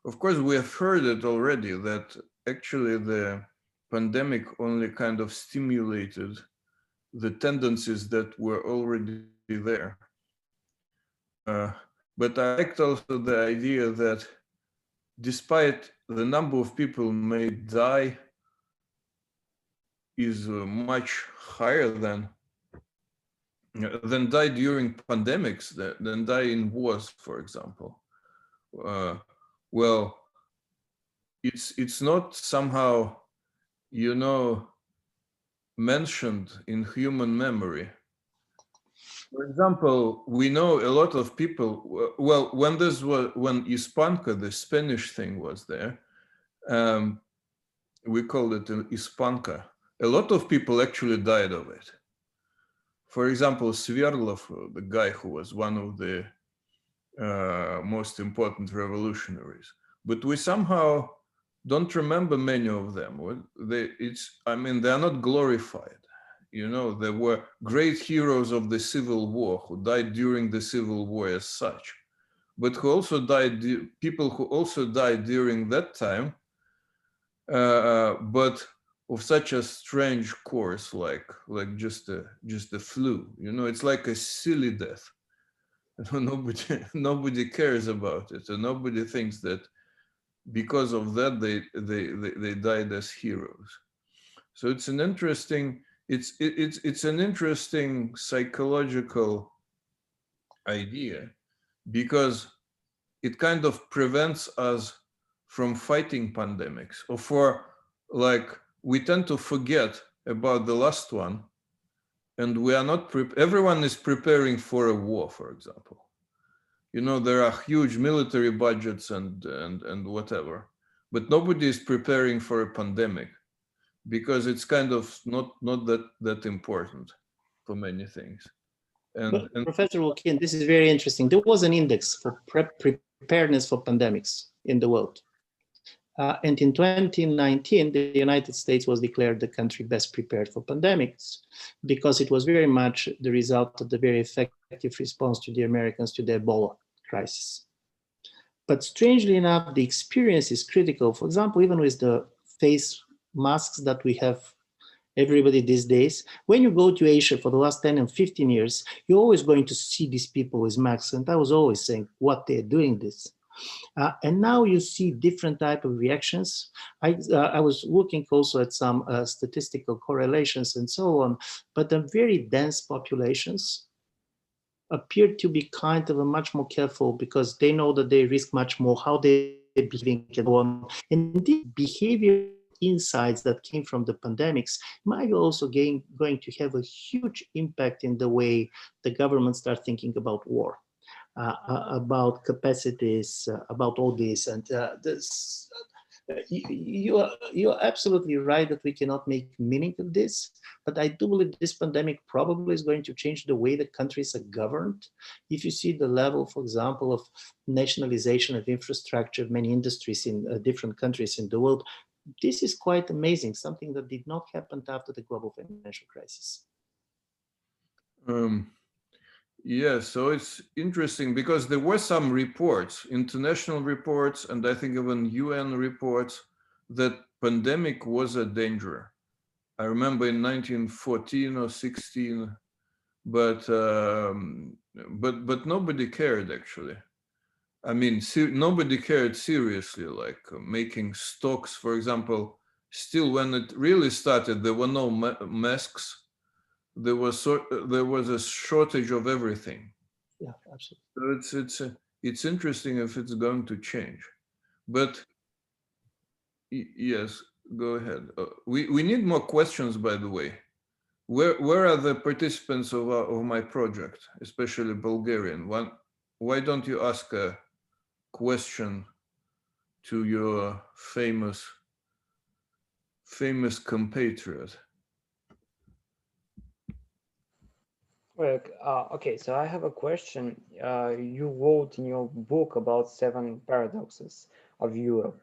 of course, we have heard it already, that actually the pandemic only kind of stimulated the tendencies that were already there. But I liked also the idea that despite the number of people may die is much higher than die during pandemics, than die in wars, for example. Well, it's not somehow, you know, mentioned in human memory. For example, we know a lot of people, well, when Hispanca, the Spanish thing was there, we called it Hispanca. A lot of people actually died of it. For example, Sverdlov, the guy who was one of the most important revolutionaries, but we somehow don't remember many of them. They are not glorified. You know, there were great heroes of the Civil War who died during the Civil War as such, but who also died, people who also died during that time, but of such a strange course, like just a flu. You know, it's like a silly death. Nobody cares about it, and nobody thinks that because of that they died as heroes. So it's an interesting it's an interesting psychological idea, because it kind of prevents us from fighting pandemics, or for like we tend to forget about the last one, and we are not everyone is preparing for a war, for example. You know, there are huge military budgets and whatever, but nobody is preparing for a pandemic, because it's kind of not that important for many things. And Professor Wilkin, this is very interesting. There was an index for preparedness for pandemics in the world. And in 2019, the United States was declared the country best prepared for pandemics, because it was very much the result of the very effective response to the Americans to the Ebola crisis. But strangely enough, the experience is critical. For example, even with the face masks that we have everybody these days, when you go to Asia for the last 10 and 15 years, you're always going to see these people with masks. And I was always saying, what they're doing this. And now you see different type of reactions. I was looking also at some statistical correlations and so on, but the very dense populations appear to be kind of a much more careful, because they know that they risk much more, how they're behaving and so on. And these behavior insights that came from the pandemics might also going to have a huge impact in the way the governments start thinking about war. About capacities, about all this, and this. You are absolutely right that we cannot make meaning of this, but I do believe this pandemic probably is going to change the way the countries are governed. If you see the level, for example, of nationalization of infrastructure of many industries in different countries in the world, this is quite amazing, something that did not happen after the global financial crisis. Yeah, so it's interesting, because there were some reports, international reports, and I think even UN reports, that pandemic was a danger. I remember in 1914 or 16, but nobody cared actually. I mean, nobody cared seriously, like making stocks, for example. Still, when it really started, there were no masks. There was a shortage of everything. Yeah, absolutely. So it's interesting if it's going to change, but yes, go ahead. We need more questions, by the way. Where are the participants of my project, especially Bulgarian? Why don't you ask a question to your famous compatriot? Well, okay, so I have a question. You wrote in your book about 7 paradoxes of Europe.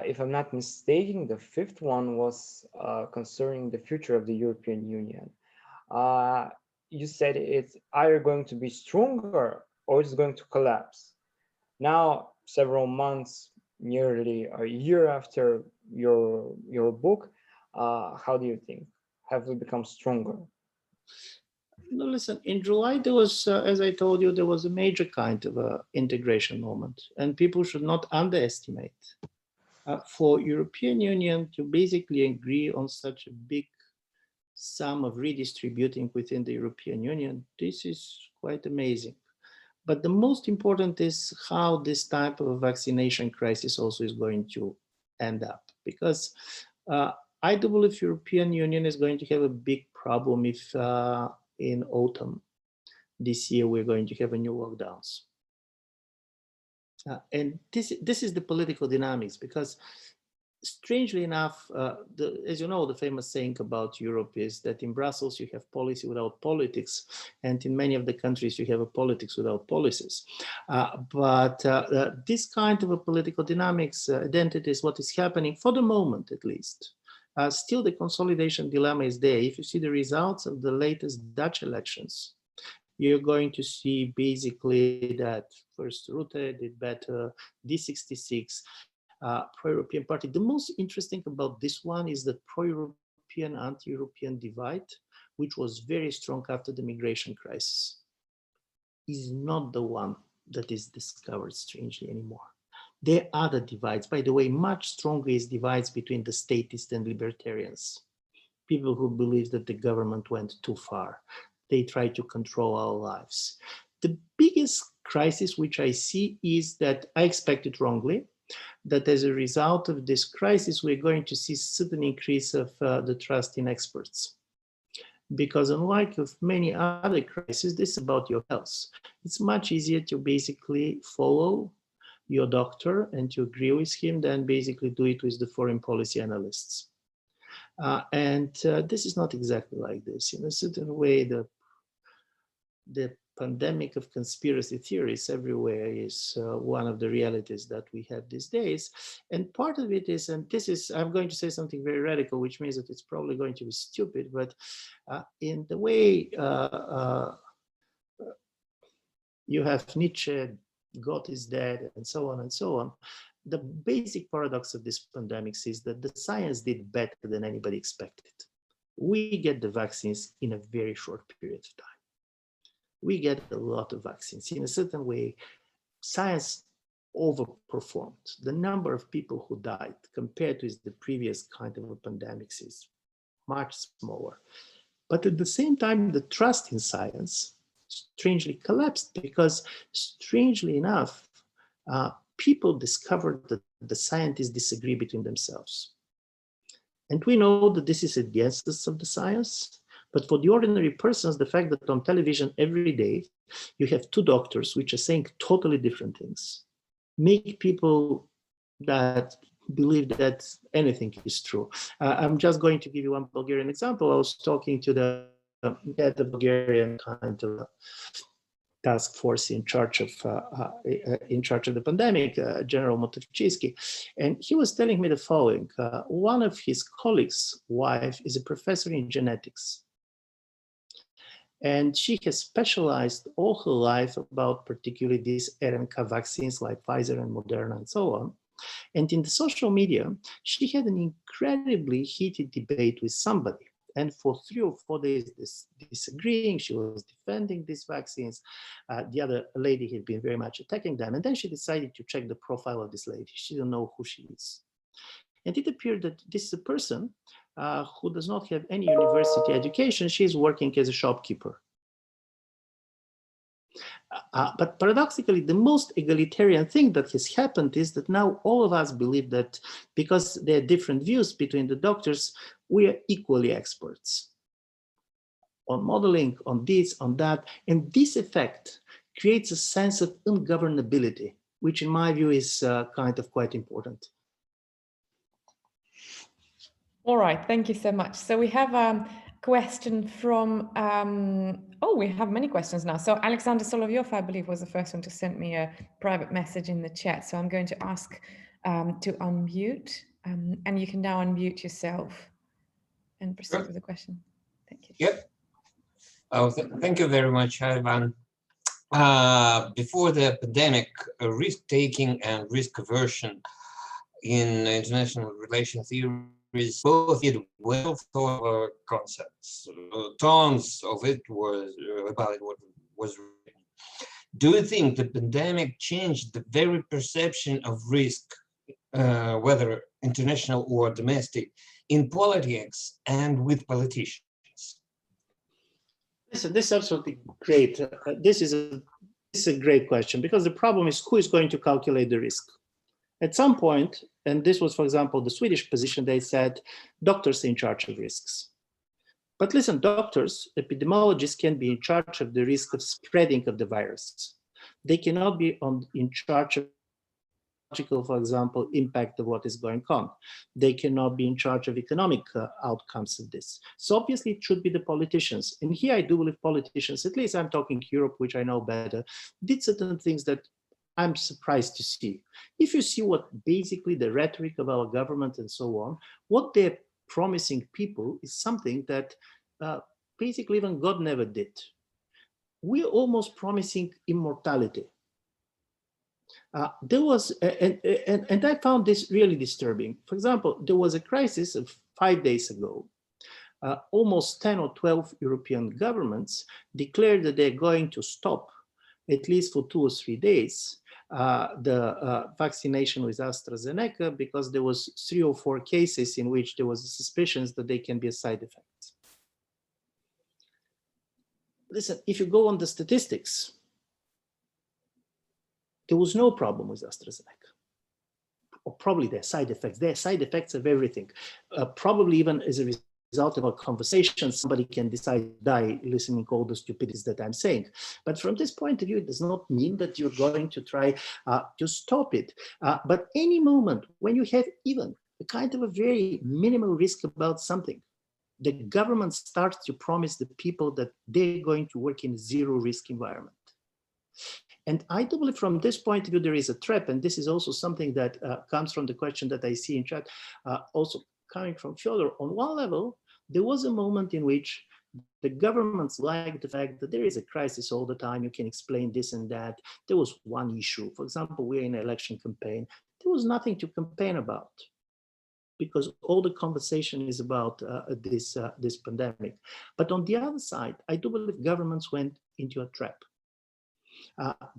If I'm not mistaken, the 5th one was concerning the future of the European Union. You said it's either going to be stronger or it's going to collapse. Now, several months, nearly a year after your book, how do you think? Have we become stronger? No, listen, in July, there was, as I told you, there was a major kind of integration moment, and people should not underestimate. For European Union to basically agree on such a big sum of redistributing within the European Union, this is quite amazing. But the most important is how this type of vaccination crisis also is going to end up, because I do believe European Union is going to have a big problem if in autumn this year we're going to have a new lockdowns. And this is the political dynamics, because strangely enough, as you know, the famous saying about Europe is that in Brussels you have policy without politics, and in many of the countries you have a politics without policies. But this kind of a political dynamics identity is what is happening for the moment, at least. Still, the consolidation dilemma is there. If you see the results of the latest Dutch elections, you're going to see basically that first Rutte did better, D66. pro-European party. The most interesting about this one is the pro-European, anti-European divide, which was very strong after the migration crisis, is not the one that is discovered strangely anymore. There are other divides. By the way, much stronger is divides between the statists and libertarians. People who believe that the government went too far. They try to control our lives. The biggest crisis which I see is that I expected wrongly, that as a result of this crisis, we're going to see certain increase of the trust in experts. Because unlike of many other crises, this is about your health. It's much easier to basically follow your doctor and to agree with him than basically do it with the foreign policy analysts. This is not exactly like this. In a certain way, the pandemic of conspiracy theories everywhere is one of the realities that we have these days. And part of it is, and this is, I'm going to say something very radical, which means that it's probably going to be stupid, but in the way you have Nietzsche, God is dead, and so on and so on. The basic paradox of this pandemic is that the science did better than anybody expected. We get the vaccines in a very short period of time. We get a lot of vaccines. In a certain way, science overperformed. The number of people who died compared with the previous kind of a pandemics is much smaller. But at the same time, the trust in science strangely collapsed because, strangely enough, people discovered that the scientists disagree between themselves. And we know that this is against us of the science, but for the ordinary persons, the fact that on television every day, you have two doctors which are saying totally different things, make people that believe that anything is true. I'm just going to give you one Bulgarian example. I was talking to the Bulgarian kind of task force in charge of the pandemic, General Motovchitsky, and he was telling me the following. One of his colleagues' wife is a professor in genetics, and she has specialized all her life about particularly these RNK vaccines like Pfizer and Moderna and so on. And in the social media, she had an incredibly heated debate with somebody. And for 3 or 4 days, disagreeing, she was defending these vaccines. The other lady had been very much attacking them. And then she decided to check the profile of this lady. She didn't know who she is. And it appeared that this is a person who does not have any university education. She's working as a shopkeeper. But paradoxically, the most egalitarian thing that has happened is that now all of us believe that because there are different views between the doctors, we are equally experts on modeling, on this, on that. And this effect creates a sense of ungovernability, which in my view is kind of quite important. All right, thank you so much. So we have a question from, we have many questions now. So Alexander Solovyov, I believe, was the first one to send me a private message in the chat. So I'm going to ask to unmute, and you can now unmute yourself and proceed with the question. Thank you. Yep. Oh, thank you very much, Ivan. Before the pandemic, risk-taking and risk aversion in international relations theories both did well thought of concepts. Tons of it was about what was written. Do you think the pandemic changed the very perception of risk, whether international or domestic, in politics and with politicians? Listen, this is absolutely great. This is a great question, because the problem is who is going to calculate the risk? At some point, and this was, for example, the Swedish position, they said doctors are in charge of risks. But listen, doctors, epidemiologists can be in charge of the risk of spreading of the virus. They cannot be in charge of, for example, impact of what is going on. They cannot be in charge of economic outcomes of this. So obviously it should be the politicians. And here I do believe politicians, at least I'm talking Europe, which I know better, did certain things that I'm surprised to see. If you see what basically the rhetoric of our government and so on, what they're promising people is something that basically even God never did. We're almost promising immortality. there was, and I found this really disturbing. For example, there was a crisis of 5 days ago. Almost 10 or 12 European governments declared that they're going to stop, at least for 2 or 3 days, the vaccination with AstraZeneca, because there was 3 or 4 cases in which there was suspicions that they can be a side effect. Listen, if you go on the statistics, there was no problem with AstraZeneca. Or probably their side effects. There are side effects of everything. Probably even as a result of our conversation, somebody can decide to die listening to all the stupidities that I'm saying. But from this point of view, it does not mean that you're going to try to stop it. But any moment when you have even a kind of a very minimal risk about something, the government starts to promise the people that they're going to work in a zero risk environment. And I do believe from this point of view, there is a trap. And this is also something that comes from the question that I see in chat, also coming from Fyodor. On one level, there was a moment in which the governments liked the fact that there is a crisis all the time. You can explain this and that. There was one issue. For example, we're in an election campaign. There was nothing to campaign about, because all the conversation is about this pandemic. But on the other side, I do believe governments went into a trap.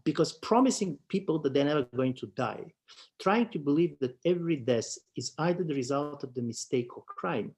Because promising people that they're never going to die, trying to believe that every death is either the result of the mistake or crime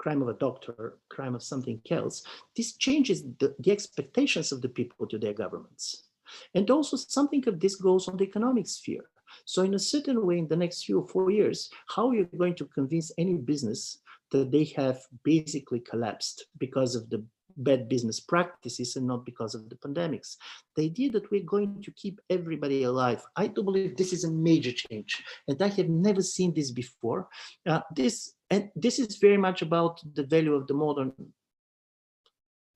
of a doctor, crime of something else, this changes the expectations of the people to their governments. And also something of this goes on the economic sphere. So in a certain way, in the next 3 or 4 years, how are you going to convince any business that they have basically collapsed because of the bad business practices and not because of the pandemics? The idea that we're going to keep everybody alive, I do believe this is a major change, and I have never seen this before. This is very much about the value of the modern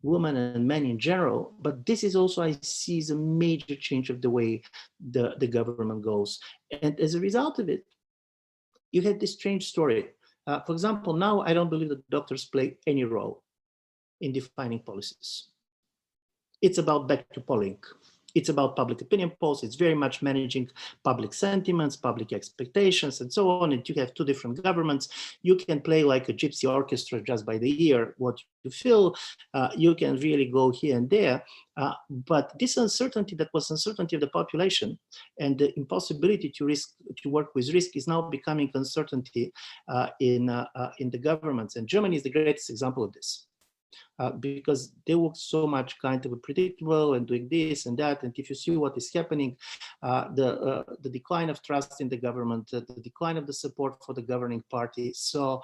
woman and men in general, but this is also, I see, is a major change of the way the government goes. And as a result of it, you have this strange story. For example, now I don't believe that doctors play any role in defining policies. It's about back to polling. It's about public opinion polls. It's very much managing public sentiments, public expectations, and so on. And you have 2 different governments. You can play like a gypsy orchestra just by the ear, what you feel. You can really go here and there. But this uncertainty that was uncertainty of the population and the impossibility to work with risk is now becoming uncertainty in the governments. And Germany is the greatest example of this. Because they were so much kind of predictable and doing this and that. And if you see what is happening, the decline of trust in the government, the decline of the support for the governing party. So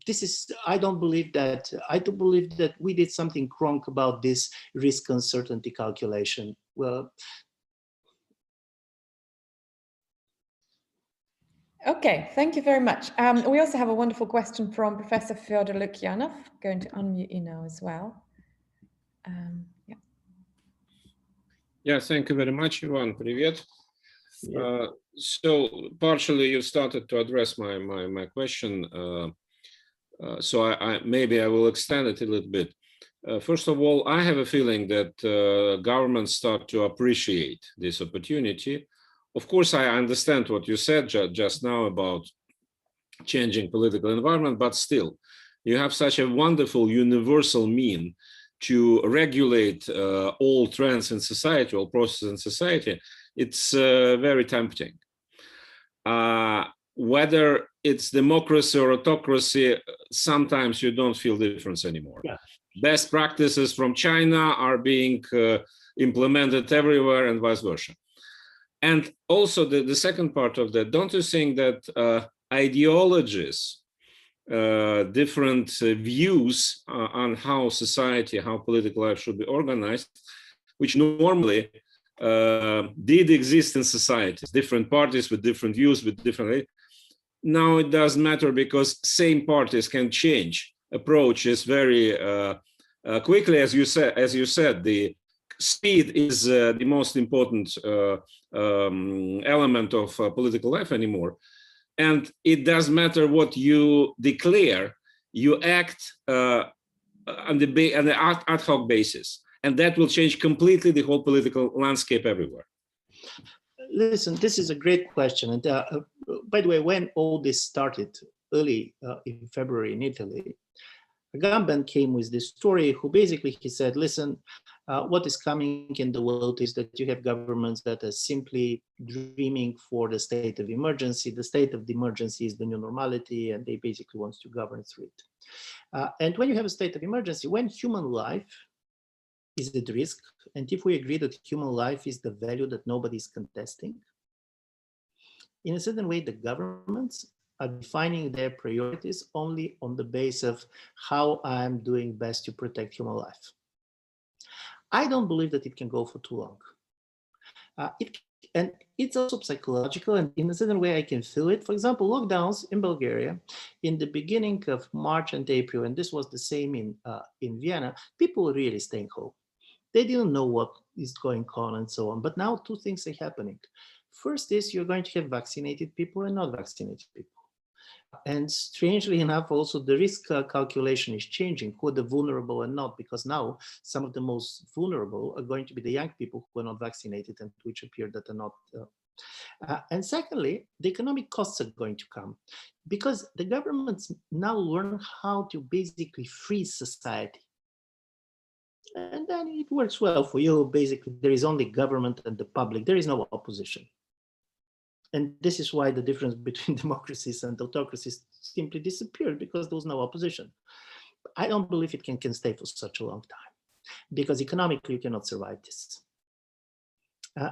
this is, I do believe that we did something wrong about this risk uncertainty calculation. Well, okay, thank you very much. We also have a wonderful question from Professor Fyodor Lukyanov. Going to unmute you now as well. Yeah. Yeah, thank you very much, Ivan. Привет. So partially you started to address my question. So maybe I will extend it a little bit. First of all, I have a feeling that governments start to appreciate this opportunity. Of course, I understand what you said just now about changing political environment, but still, you have such a wonderful universal mean to regulate all trends in society, all processes in society. It's very tempting. Whether it's democracy or autocracy, sometimes you don't feel the difference anymore. Yeah. Best practices from China are being implemented everywhere and vice versa. And also the second part of that, don't you think that ideologies, different views on how society, how political life should be organized, which normally did exist in societies, different parties with different views, with different, now it doesn't matter because same parties can change approaches very quickly, as you said, the speed is the most important element of political life anymore. And it doesn't matter what you declare, you act on the ad hoc basis. And that will change completely the whole political landscape everywhere. Listen, this is a great question. And by the way, when all this started early in February in Italy, Agamben came with this story who basically he said, listen, what is coming in the world is that you have governments that are simply dreaming for the state of emergency. The state of the emergency is the new normality, and they basically want to govern through it. And when you have a state of emergency, when human life is at risk, and if we agree that human life is the value that nobody is contesting, in a certain way, the governments are defining their priorities only on the basis of how I'm doing best to protect human life. I don't believe that it can go for too long. And it's also psychological, and in a certain way I can feel it. For example, lockdowns in Bulgaria in the beginning of March and April, and this was the same in Vienna, people were really staying home. They didn't know what is going on and so on. But now two things are happening. First is you're going to have vaccinated people and not vaccinated people. And strangely enough, also the risk calculation is changing, who are the vulnerable and not, because now some of the most vulnerable are going to be the young people who are not vaccinated and which appear that are not. And secondly, the economic costs are going to come because the governments now learn how to basically freeze society. And then it works well for you. Basically, there is only government and the public. There is no opposition. And this is why the difference between democracies and autocracies simply disappeared, because there was no opposition. I don't believe it can stay for such a long time, because economically you cannot survive this.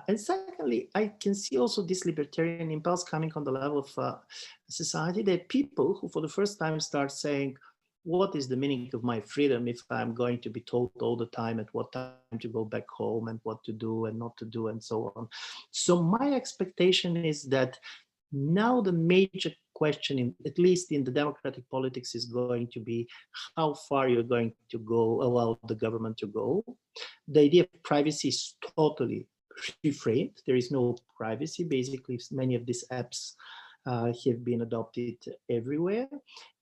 And secondly, I can see also this libertarian impulse coming on the level of society. There are people who for the first time start saying, what is the meaning of my freedom if I'm going to be told all the time at what time to go back home and what to do and not to do and so on. So my expectation is that now the major question, at least in the democratic politics, is going to be how far you're going to go, allow the government to go. The idea of privacy is totally reframed. There is no privacy. Basically, many of these apps have been adopted everywhere.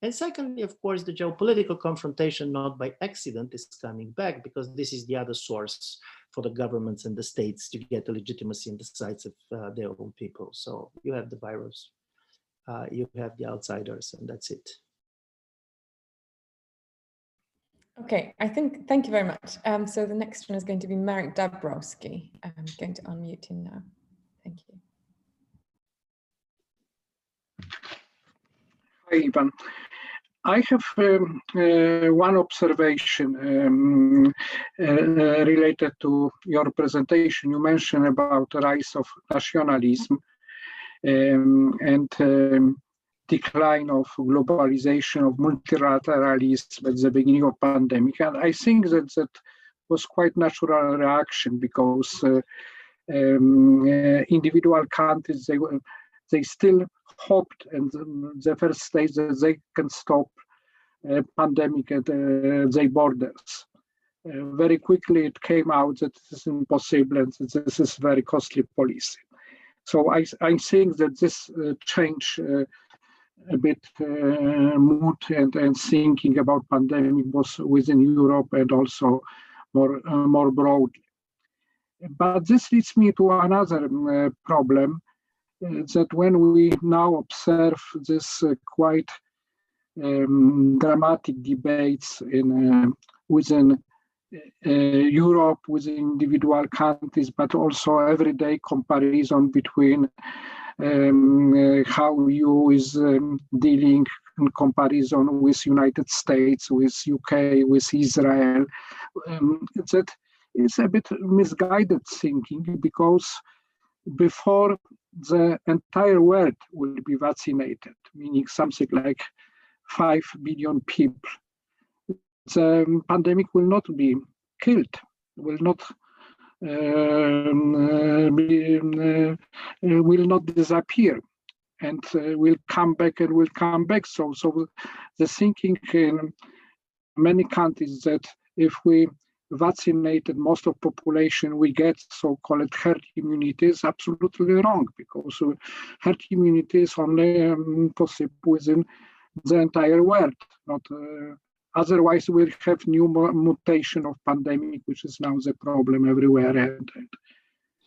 And secondly, of course, the geopolitical confrontation, not by accident, is coming back, because this is the other source for the governments and the states to get the legitimacy in the sights of their own people. So you have the virus, you have the outsiders, and that's it. Okay, thank you very much. So the next one is going to be Marek Dabrowski. I'm going to unmute you now. Thank you. Hi, Ivan. I have one observation related to your presentation. You mentioned about the rise of nationalism and decline of globalization, of multilateralism at the beginning of pandemic. And I think that was quite natural reaction, because individual countries, they still hoped in the first stage that they can stop pandemic at their borders. Very quickly it came out that it is impossible and that this is very costly policy. So I think that this change a bit mood and thinking about pandemic was within Europe and also more broadly. But this leads me to another problem. That when we now observe this quite dramatic debates within Europe, within individual countries, but also everyday comparison between how EU is dealing in comparison with United States, with UK, with Israel, that is a bit misguided thinking, because before the entire world will be vaccinated, meaning something like 5 billion people, the pandemic will not be killed, will not disappear, and will come back and will come back. So the thinking in many countries that if we vaccinated most of population, we get so-called herd immunity is absolutely wrong, because herd immunity is only possible within the entire world. Not otherwise, we'll have new mutation of pandemic, which is now the problem everywhere.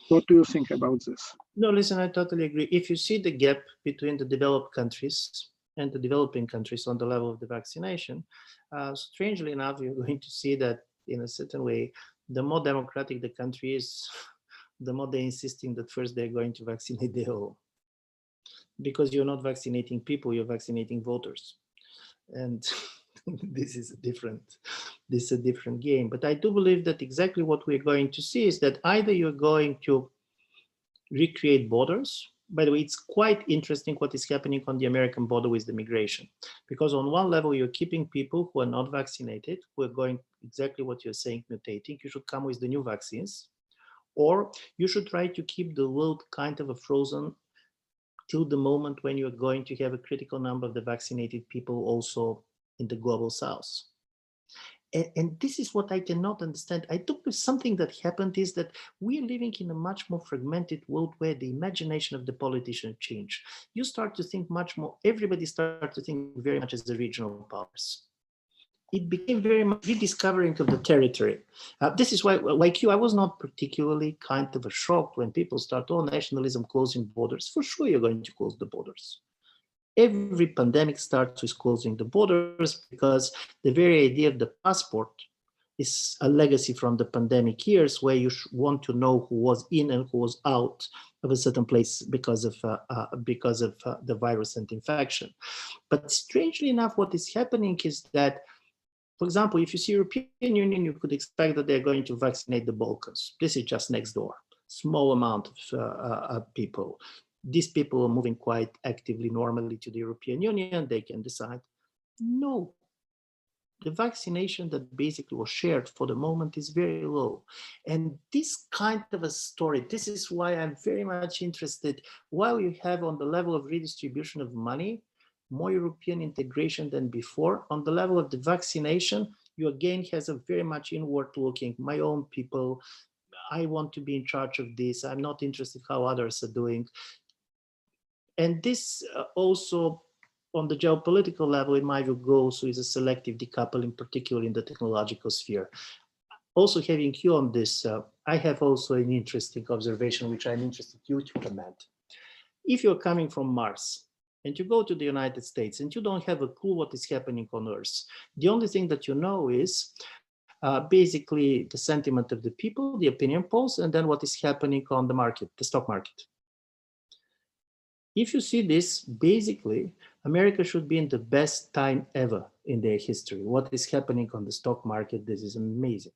What do you think about this? No, listen, I totally agree. If you see the gap between the developed countries and the developing countries on the level of the vaccination, strangely enough, you're going to see that in a certain way, the more democratic the country is, the more they're insisting that first they're going to vaccinate their own. Because you're not vaccinating people, you're vaccinating voters. And this is a different game. But I do believe that exactly what we're going to see is that either you're going to recreate borders. By the way, it's quite interesting what is happening on the American border with the migration, because on one level, you're keeping people who are not vaccinated, who are going exactly what you're saying, mutating. You should come with the new vaccines, or you should try to keep the world kind of a frozen till the moment when you're going to have a critical number of the vaccinated people also in the global south. And this is what I cannot understand. I think something that happened is that we're living in a much more fragmented world where the imagination of the politician changed. You start to think much more, everybody started to think very much as the regional powers. It became very much rediscovering of the territory. This is why, like you, I was not particularly kind of shocked when people start, oh, nationalism closing borders. For sure, you're going to close the borders. Every pandemic starts with closing the borders because the very idea of the passport is a legacy from the pandemic years where you want to know who was in and who was out of a certain place because of the virus and infection. But strangely enough, what is happening is that, for example, if you see European Union, you could expect that they're going to vaccinate the Balkans. This is just next door, small amount of people. These people are moving quite actively normally to the European Union. They can decide, no, the vaccination that basically was shared for the moment is very low. And this kind of a story, this is why I'm very much interested, while you have on the level of redistribution of money, more European integration than before, on the level of the vaccination, you again has a very much inward looking, my own people, I want to be in charge of this, I'm not interested how others are doing. And this also, on the geopolitical level, in my view, goes with a selective decoupling, particularly in the technological sphere. Also having you on this, I have also an interesting observation, which I'm interested you to comment. If you're coming from Mars and you go to the United States and you don't have a clue what is happening on Earth, the only thing that you know is basically the sentiment of the people, the opinion polls, and then what is happening on the market, the stock market. If you see this, basically, America should be in the best time ever in their history. What is happening on the stock market, this is amazing.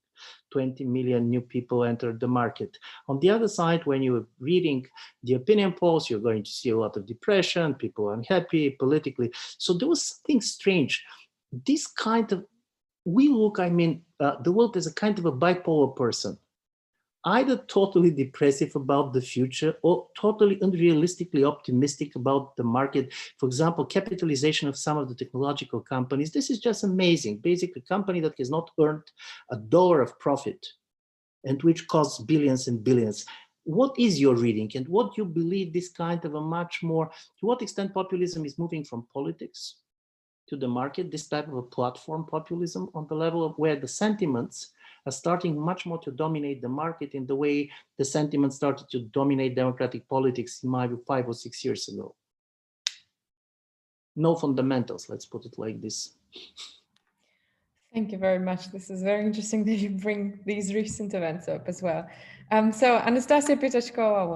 20 million new people entered the market. On the other side, when you're reading the opinion polls, you're going to see a lot of depression, people unhappy politically. So there was something strange. This kind of, we look, I mean, the world is a kind of a bipolar person. Either totally depressive about the future or totally unrealistically optimistic about the market. For example, capitalization of some of the technological companies. This is just amazing. Basically, a company that has not earned $1 of profit and which costs billions and billions. What is your reading and what you believe this kind of a much more, to what extent populism is moving from politics to the market, this type of a platform populism on the level of where the sentiments are starting much more to dominate the market in the way the sentiment started to dominate democratic politics in my view 5 or 6 years ago. No fundamentals, let's put it like this. Thank you very much. This is very interesting that you bring these recent events up as well. So Anastasia Pitashkova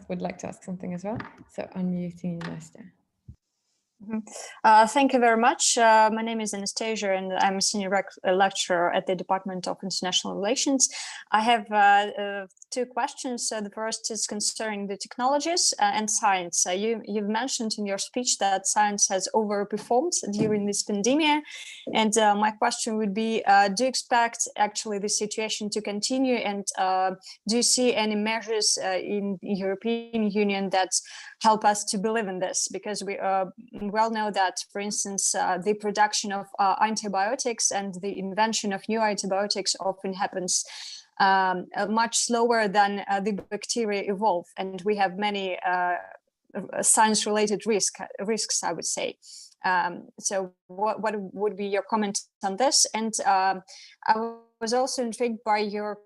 would like to ask something as well. So unmuting you, Nastya. Thank you very much. My name is Anastasia and I'm a senior lecturer at the Department of International Relations. I have 2 questions. The first is concerning the technologies and science. You've mentioned in your speech that science has overperformed during this pandemic. And my question would be, do you expect actually the situation to continue? And do you see any measures in the European Union that help us to believe in this? Because we well know that, for instance, the production of antibiotics and the invention of new antibiotics often happens much slower than the bacteria evolve. And we have many science-related risks, I would say. So what would be your comment on this? And I was also intrigued by your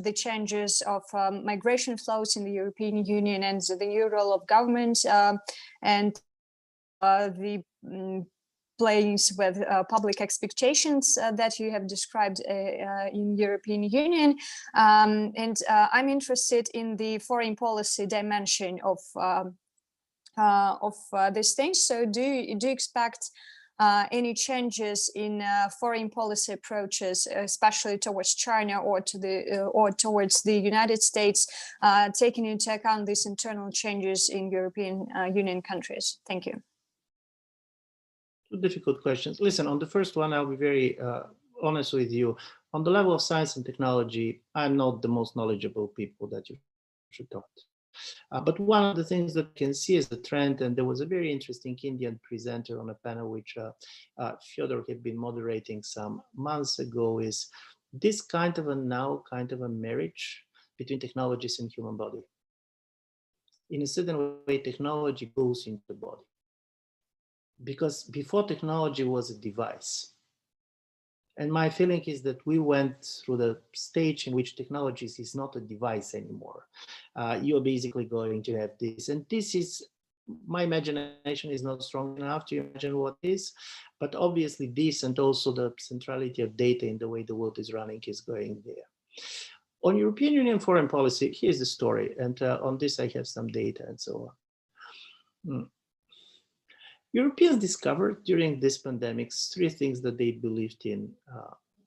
the changes of migration flows in the European Union and the new role of government and the plays with public expectations that you have described in European Union. And I'm interested in the foreign policy dimension of these things. So do you expect any changes in foreign policy approaches, especially towards China or towards the United States, taking into account these internal changes in European Union countries? Thank you. Two difficult questions. Listen, on the first one, I'll be very honest with you. On the level of science and technology, I'm not the most knowledgeable people that you should talk to. But one of the things that you can see is the trend, and there was a very interesting Indian presenter on a panel which Fyodor had been moderating some months ago, is this kind of a marriage between technologies and human body. In a certain way, technology goes into the body. Because before, technology was a device. And my feeling is that we went through the stage in which technology is not a device anymore. You're basically going to have this. And this is, my imagination is not strong enough to imagine what is, but obviously this and also the centrality of data in the way the world is running is going there. On European Union foreign policy, here's the story. And on this, I have some data and so on. Europeans discovered during this pandemic three things that they believed in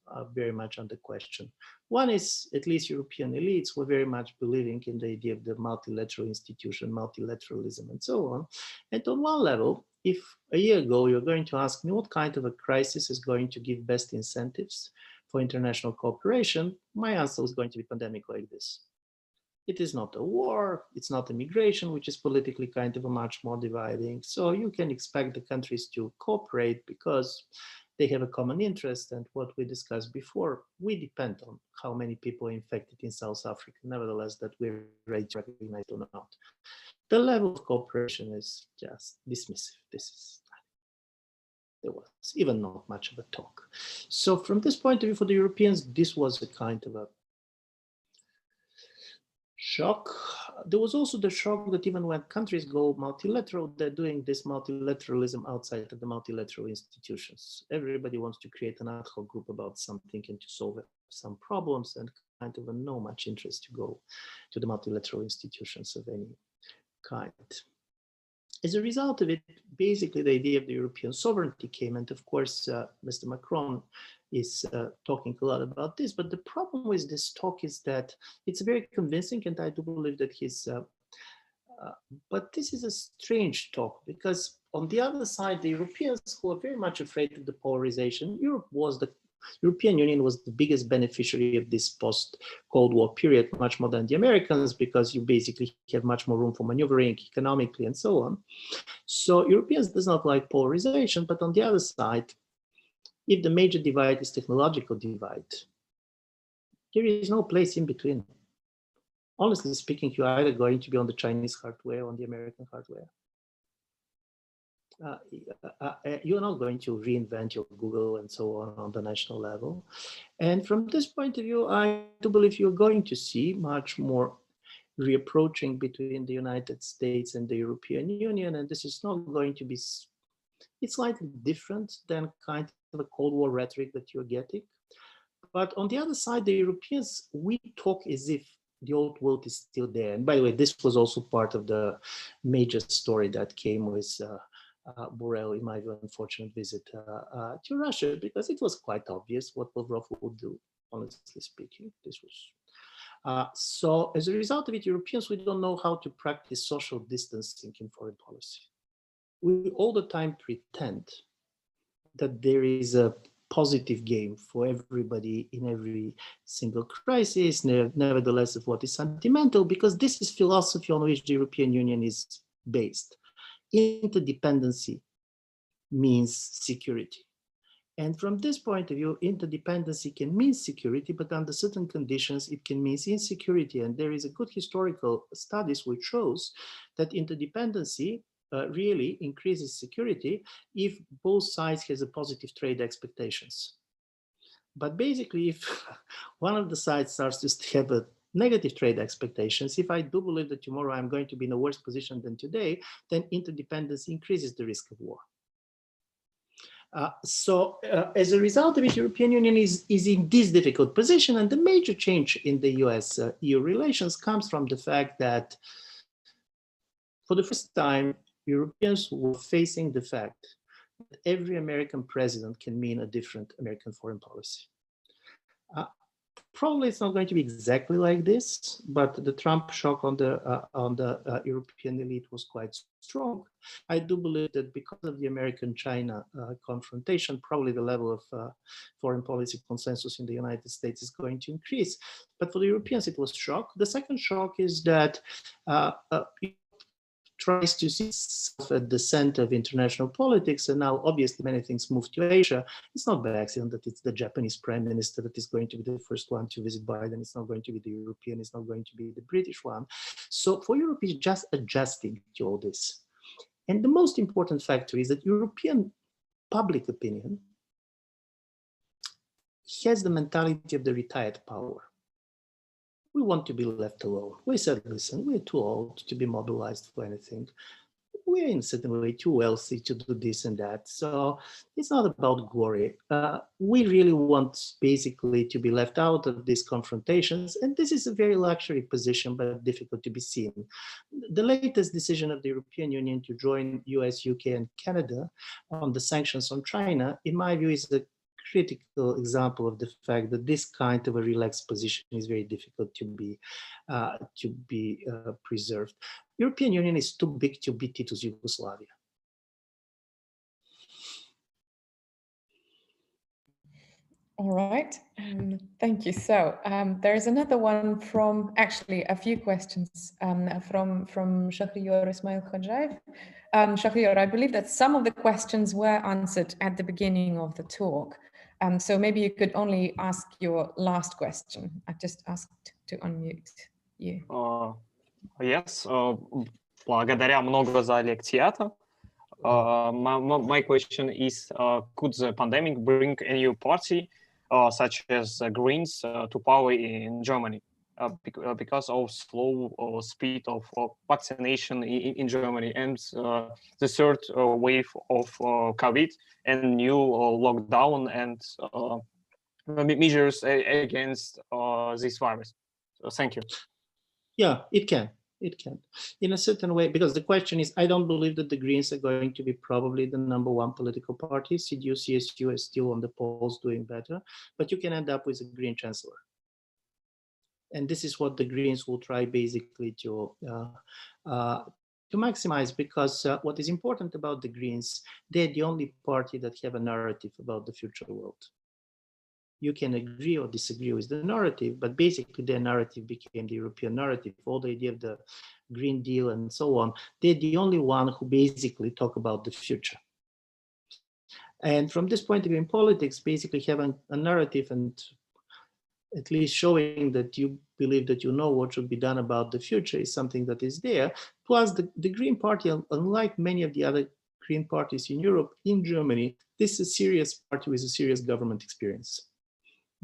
are very much under question. One is, at least European elites were very much believing in the idea of the multilateral institution, multilateralism, and so on. And on one level, if a year ago you're going to ask me what kind of a crisis is going to give best incentives for international cooperation, my answer is going to be pandemic like this. It is not a war, it's not a migration, which is politically kind of a much more dividing. So you can expect the countries to cooperate because they have a common interest. And what we discussed before, we depend on how many people are infected in South Africa, nevertheless, that we're ready to recognize or not. The level of cooperation is just dismissive. There was even not much of a talk. So from this point of view, for the Europeans, this was a kind of a shock. There was also the shock that even when countries go multilateral, they're doing this multilateralism outside of the multilateral institutions. Everybody wants to create an ad hoc group about something and to solve some problems, and kind of no much interest to go to the multilateral institutions of any kind. As a result of it, basically the idea of the European sovereignty came, and of course, Mr. Macron is talking a lot about this, but the problem with this talk is that it's very convincing, and I do believe that he's, but this is a strange talk, because on the other side, the Europeans who are very much afraid of the polarization, European Union was the biggest beneficiary of this post-Cold War period, much more than the Americans, because you basically have much more room for maneuvering economically and so on. So Europeans does not like polarization, but on the other side, if the major divide is technological divide, there is no place in between. Honestly speaking, you're either going to be on the Chinese hardware or on the American hardware. You're not going to reinvent your Google and so on the national level. And from this point of view, I do believe you're going to see much more reapproaching between the United States and the European Union. And this is not going to be, it's slightly different than kind of a Cold War rhetoric that you're getting. But on the other side, the Europeans, we talk as if the old world is still there. And by the way, this was also part of the major story that came with Borrell in my unfortunate visit to Russia, because it was quite obvious what Lavrov would do, honestly speaking. This was so as a result of it, Europeans, we don't know how to practice social distancing in foreign policy. We all the time pretend that there is a positive game for everybody in every single crisis, nevertheless of what is sentimental, because this is philosophy on which the European Union is based. Interdependency means security. And from this point of view, interdependency can mean security, but under certain conditions, it can mean insecurity. And there is a good historical studies which shows that interdependency really increases security if both sides has a positive trade expectations. But basically, if one of the sides starts to have a negative trade expectations, if I do believe that tomorrow I'm going to be in a worse position than today, then interdependence increases the risk of war. So as a result of it, European Union is in this difficult position, and the major change in the US-EU relations comes from the fact that for the first time, Europeans were facing the fact that every American president can mean a different American foreign policy. Probably it's not going to be exactly like this, but the Trump shock on the European elite was quite strong. I do believe that because of the American-China confrontation, probably the level of foreign policy consensus in the United States is going to increase. But for the Europeans, it was shock. The second shock is that tries to see itself at the center of international politics, and now obviously many things move to Asia. It's not by accident that it's the Japanese prime minister that is going to be the first one to visit Biden. It's not going to be the European, it's not going to be the British one. So for Europe, it's just adjusting to all this. And the most important factor is that European public opinion has the mentality of the retired power. We want to be left alone. We said, listen, we're too old to be mobilized for anything. We're in a certain way too wealthy to do this and that. So it's not about glory. We really want basically to be left out of these confrontations. And this is a very luxury position, but difficult to be seen. The latest decision of the European Union to join US, UK, and Canada on the sanctions on China, in my view, is a critical example of the fact that this kind of a relaxed position is very difficult to be preserved. European Union is too big to be Tito's Yugoslavia. All right, thank you. So there's another one from, actually a few questions from Shahriyor Ismail Khodjaev. Shahriyor, I believe that some of the questions were answered at the beginning of the talk. So maybe you could only ask your last question. I just asked to unmute you. Yes, благодаря много за лекцията. My question is, could the pandemic bring a new party, such as Greens, to power in Germany? Because of slow speed of vaccination in Germany and the third wave of COVID and new lockdown and measures against this virus. So thank you. Yeah, it can. It can, in a certain way, because the question is, I don't believe that the Greens are going to be probably the #1 political party. CDU, CSU is still on the polls doing better, but you can end up with a Green chancellor. And this is what the Greens will try basically to maximize, because what is important about the Greens, they're the only party that have a narrative about the future world. You can agree or disagree with the narrative, but basically their narrative became the European narrative. All the idea of the Green Deal and so on, they're the only one who basically talk about the future. And from this point of view in politics, basically having a narrative and at least showing that you believe that you know what should be done about the future is something that is there. Plus the Green Party, unlike many of the other Green parties in Europe, in Germany, this is a serious party with a serious government experience.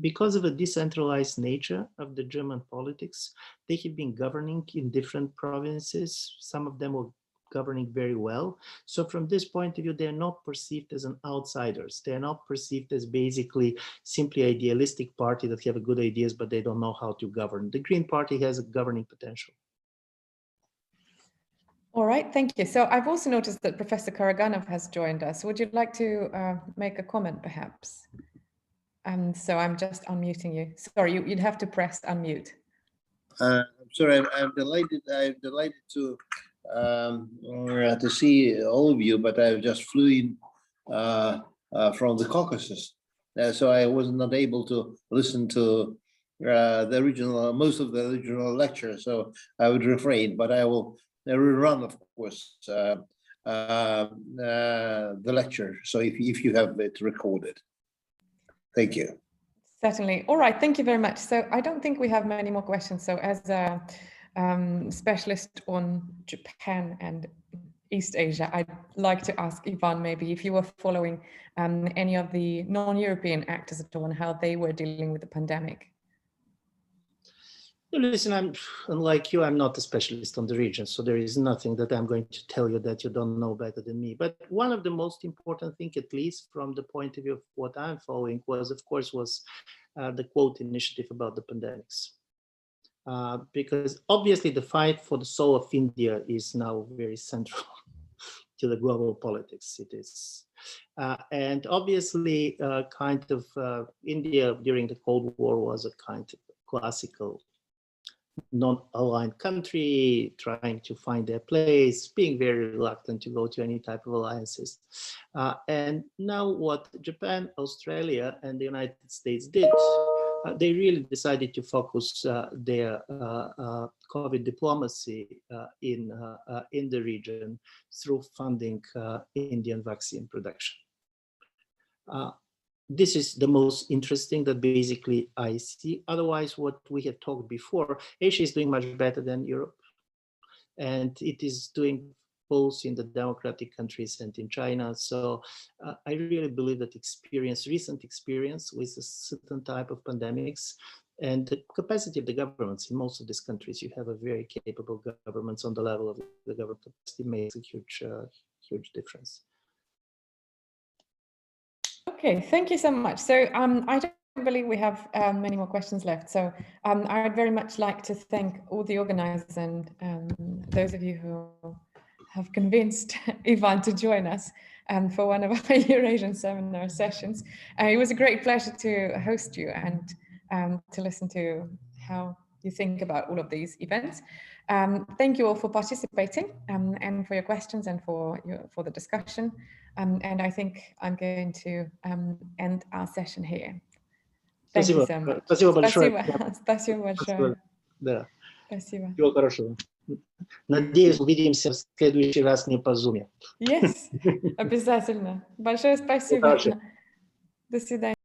Because of the decentralized nature of the German politics, they have been governing in different provinces. Some of them were governing very well. So from this point of view, they're not perceived as an outsiders. They're not perceived as basically simply idealistic party that have good ideas, but they don't know how to govern. The Green Party has a governing potential. All right, thank you. So I've also noticed that Professor Karaganov has joined us. Would you like to make a comment perhaps? So I'm just unmuting you. Sorry, you'd have to press unmute. I'm sorry, I'm delighted to see all of you, but I just flew in from the Caucasus, so I was not able to listen to most of the original lecture. So I would refrain, but I will rerun, of course, the lecture. So if you have it recorded. Thank you. Certainly. All right. Thank you very much. So I don't think we have many more questions. So as a specialist on Japan and East Asia. I'd like to ask Ivan maybe if you were following any of the non-European actors at all and how they were dealing with the pandemic. Listen, unlike you, I'm not a specialist on the region, so there is nothing that I'm going to tell you that you don't know better than me. But one of the most important things, at least from the point of view of what I'm following, was, of course, the quote initiative about the pandemics. Because obviously the fight for the soul of India is now very central to the global politics. It is. And obviously India during the Cold War was a kind of classical non-aligned country, trying to find their place, being very reluctant to go to any type of alliances. And now what Japan, Australia, and the United States did, they really decided to focus their COVID diplomacy in the region through funding Indian vaccine production. This is the most interesting that basically I see. Otherwise, what we have talked before, Asia is doing much better than Europe. And it is doing both in the democratic countries and in China. So I really believe that recent experience with a certain type of pandemics and the capacity of the governments in most of these countries, you have a very capable governments on the level of the government capacity makes a huge difference. Okay, thank you so much. So I don't believe we have many more questions left. So I'd very much like to thank all the organizers and those of you who have convinced Ivan to join us for one of our Eurasian seminar sessions. It was a great pleasure to host you and to listen to how you think about all of these events. Thank you all for participating and for your questions and for the discussion. And I think I'm going to end our session here. Thank you so much. Спасибо большое. Спасибо большое. Да. Спасибо. Всего хорошего. Надеюсь, увидимся в следующий раз не по Zoom. Yes, обязательно. Большое спасибо. До свидания.